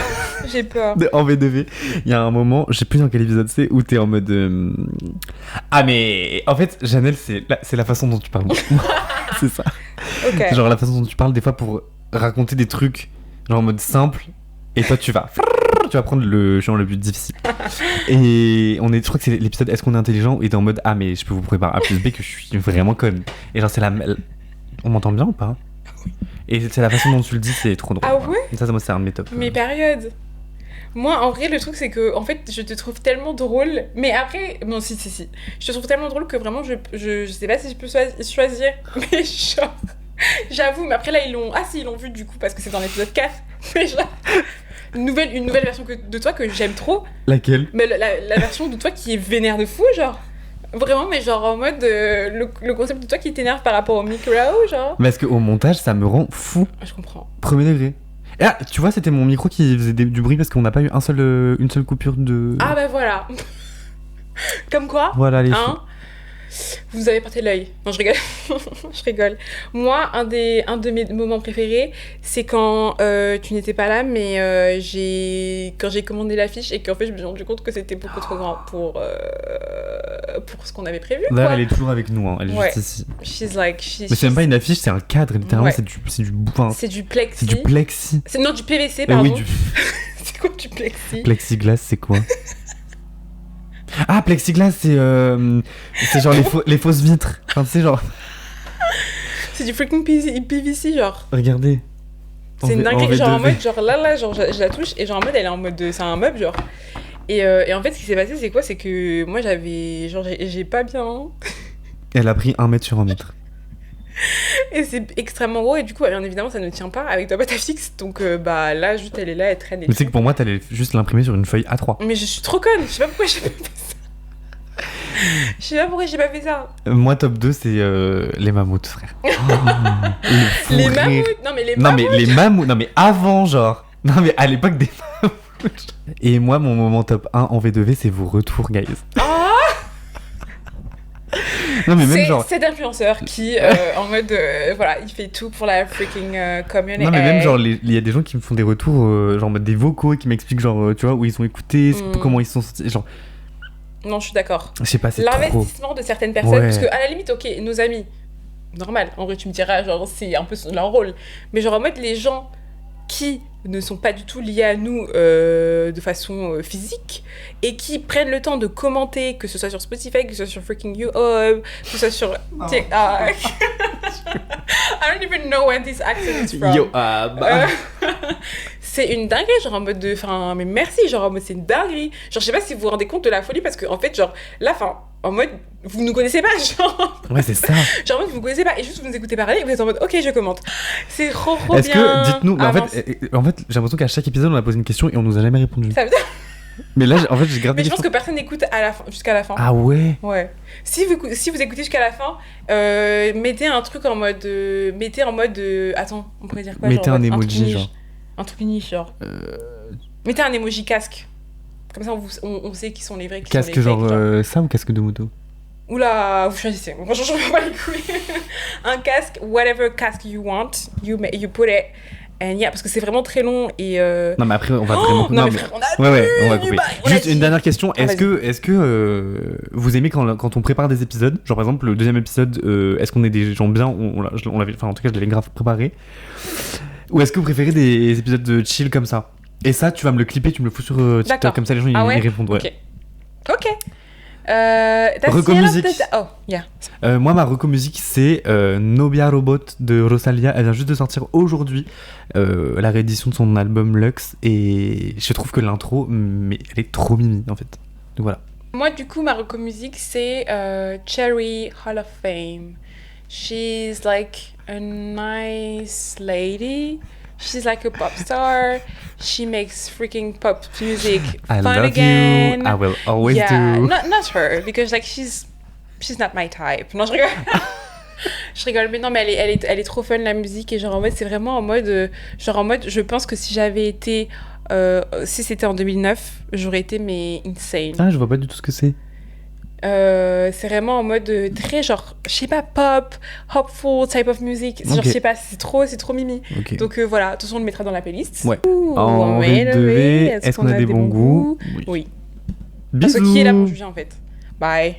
j'ai peur en V2V, il y a un moment, je sais plus dans quel épisode c'est, où t'es en mode ah mais en fait Janelle, c'est la façon dont tu parles. C'est ça. Okay. Genre la façon dont tu parles des fois pour raconter des trucs genre en mode simple, et toi tu vas prendre le but difficile. Et je crois que c'est l'épisode Est-ce qu'on est intelligent, et t'es en mode ah mais je peux vous prouver par A plus B que je suis vraiment conne. Et genre on m'entend bien ou pas? Et c'est la façon dont tu le dis, c'est trop drôle. Ah ouais? Ça moi c'est un de mes tops. Mes périodes. Moi, en vrai, le truc, c'est que, en fait, je te trouve tellement drôle. Mais après, bon, si. Je te trouve tellement drôle que vraiment, je sais pas si je peux choisir. Mais genre, j'avoue, mais après, là, ils l'ont vu du coup, parce que c'est dans l'épisode 4. Mais genre, une nouvelle version de toi que j'aime trop. Laquelle? Mais la version de toi qui est vénère de fou, genre. Vraiment, mais genre en mode le concept de toi qui t'énerve par rapport au micro, genre. Mais parce qu'au montage, ça me rend fou. Je comprends. Premier degré. Et ah, tu vois, c'était mon micro qui faisait du bruit parce qu'on n'a pas eu une seule coupure de. Ah bah voilà. Comme quoi. Voilà les hein, vous avez porté l'œil. Non, je rigole. Je rigole. Moi, un de mes moments préférés, c'est quand tu n'étais pas là, mais quand j'ai commandé l'affiche et qu'en fait, je me suis rendu compte que c'était beaucoup trop grand pour ce qu'on avait prévu. Là, quoi. elle est toujours avec nous, hein. Elle est juste ici. Mais c'est même pas une affiche, c'est un cadre, littéralement, ouais. c'est du bouin. C'est du plexi. C'est du plexi. Non, du PVC, pardon. Oui, C'est quoi du plexi? Plexiglas, c'est quoi? Ah, plexiglas, c'est genre les fausses vitres. Enfin, tu sais, genre. C'est du freaking PVC, genre. Regardez. C'est une dinguerie, genre en mode, genre là, genre je la touche et genre en mode elle est en mode c'est un meuble, genre. Et en fait, ce qui s'est passé, c'est quoi? C'est que moi j'ai pas bien. Elle a pris 1 mètre sur 1 mètre. Et c'est extrêmement gros, et du coup, bien évidemment, ça ne tient pas avec ta boîte à fixe. Donc, bah là, juste elle est là, elle traîne. Mais tu sais que pour moi, t'allais juste l'imprimer sur une feuille A3. Mais je suis trop conne, je sais pas pourquoi j'ai pas fait ça. Je sais pas pourquoi j'ai pas fait ça. Moi, top 2, c'est les mammouths, frère. Oh, les mammouths? Non, mais les mammouths. Non, mais les mammouths, non, mais avant, genre. Non, mais à l'époque des mammouths. Et moi, mon moment top 1 en V2V, c'est vos retours, guys. Oh. Non, mais même genre. C'est d'influenceur qui, en mode, voilà, il fait tout pour la freaking community. Non, mais même genre, il y a des gens qui me font des retours, genre en mode des vocaux, et qui m'expliquent, genre, tu vois, où ils ont écouté, comment ils se sont sentis. Genre. Non, je suis d'accord. Je sais pas, c'est l'investissement de certaines personnes, ouais. Parce que à la limite, ok, nos amis, normal, en vrai, tu me diras, genre, c'est un peu leur rôle. Mais genre, en mode, les gens qui ne sont pas du tout liés à nous de façon physique et qui prennent le temps de commenter, que ce soit sur Spotify, que ce soit sur freaking YouTube, que ce soit sur TikTok. I don't even know where this accent is from. C'est une dinguerie, genre en mode de... Enfin, mais merci, genre en mode c'est une dinguerie. Genre, je sais pas si vous vous rendez compte de la folie, parce que en fait, genre, là, enfin, en mode, vous nous connaissez pas, genre... Ouais, c'est ça. Genre en mode, vous nous connaissez pas, et juste vous nous écoutez parler, et vous êtes en mode, ok, je commente. C'est trop bien. Est-ce que, dites-nous, mais en fait, j'ai l'impression qu'à chaque épisode, on a posé une question et on nous a jamais répondu. Ça veut dire... Mais là, en fait, j'ai gardé. Mais je pense que personne n'écoute jusqu'à la fin. Ah ouais. Ouais. Si vous écoutez jusqu'à la fin, mettez un truc en mode... attends, on pourrait dire quoi? Mettez un emoji, genre. Un truc niche, genre. Mettez un emoji casque. Comme ça, on sait qui sont les vrais, qui casque sont les genre, fakes, ça ou casque de moto? Oula, vous choisissez. Franchement, je m'en bats les couilles. Un casque, whatever casque you want, you put it. And yeah, parce que c'est vraiment très long et... Non, mais après, on va vraiment... Non, mais frère, on a on va couper. Juste une dernière question. Est-ce que vous aimez quand on prépare des épisodes? Genre, par exemple, le deuxième épisode, est-ce qu'on est des gens bien? On l'avait... Enfin, en tout cas, je l'avais grave préparé. Ou est-ce que vous préférez des épisodes de chill comme ça? Et ça, tu vas me le clipper, tu me le fous sur TikTok. D'accord. Comme ça, les gens, ils répondent. Ouais. Ok. Reco musique. Oh, yeah. Moi, ma reco musique, c'est Nobia Robot de Rosalia. Elle vient juste de sortir aujourd'hui la réédition de son album Lux. Et je trouve que l'intro, mais elle est trop mimi, en fait. Donc voilà. Moi, du coup, ma reco musique, c'est Cherry Hall of Fame. She's like a nice lady. She's like a pop star. She makes freaking pop music I fun love again. you. I will always yeah, do. not her, because like she's not my type. Non, je rigole. Je rigole, mais non, mais elle est trop fun la musique, et genre en mode, c'est vraiment en mode, je pense que si j'avais été, si c'était en 2009, j'aurais été mais insane. Ah, je vois pas du tout ce que c'est. C'est vraiment en mode très genre, je sais pas, pop, hopeful type of music. Genre, je sais pas, c'est trop mimi. Okay. Donc voilà, de toute façon, on le mettra dans la playlist. Ouais. En V2V, est-ce qu'on a des bons goûts? Oui. Bisous. Parce que qui est là pour juger en fait? Bye.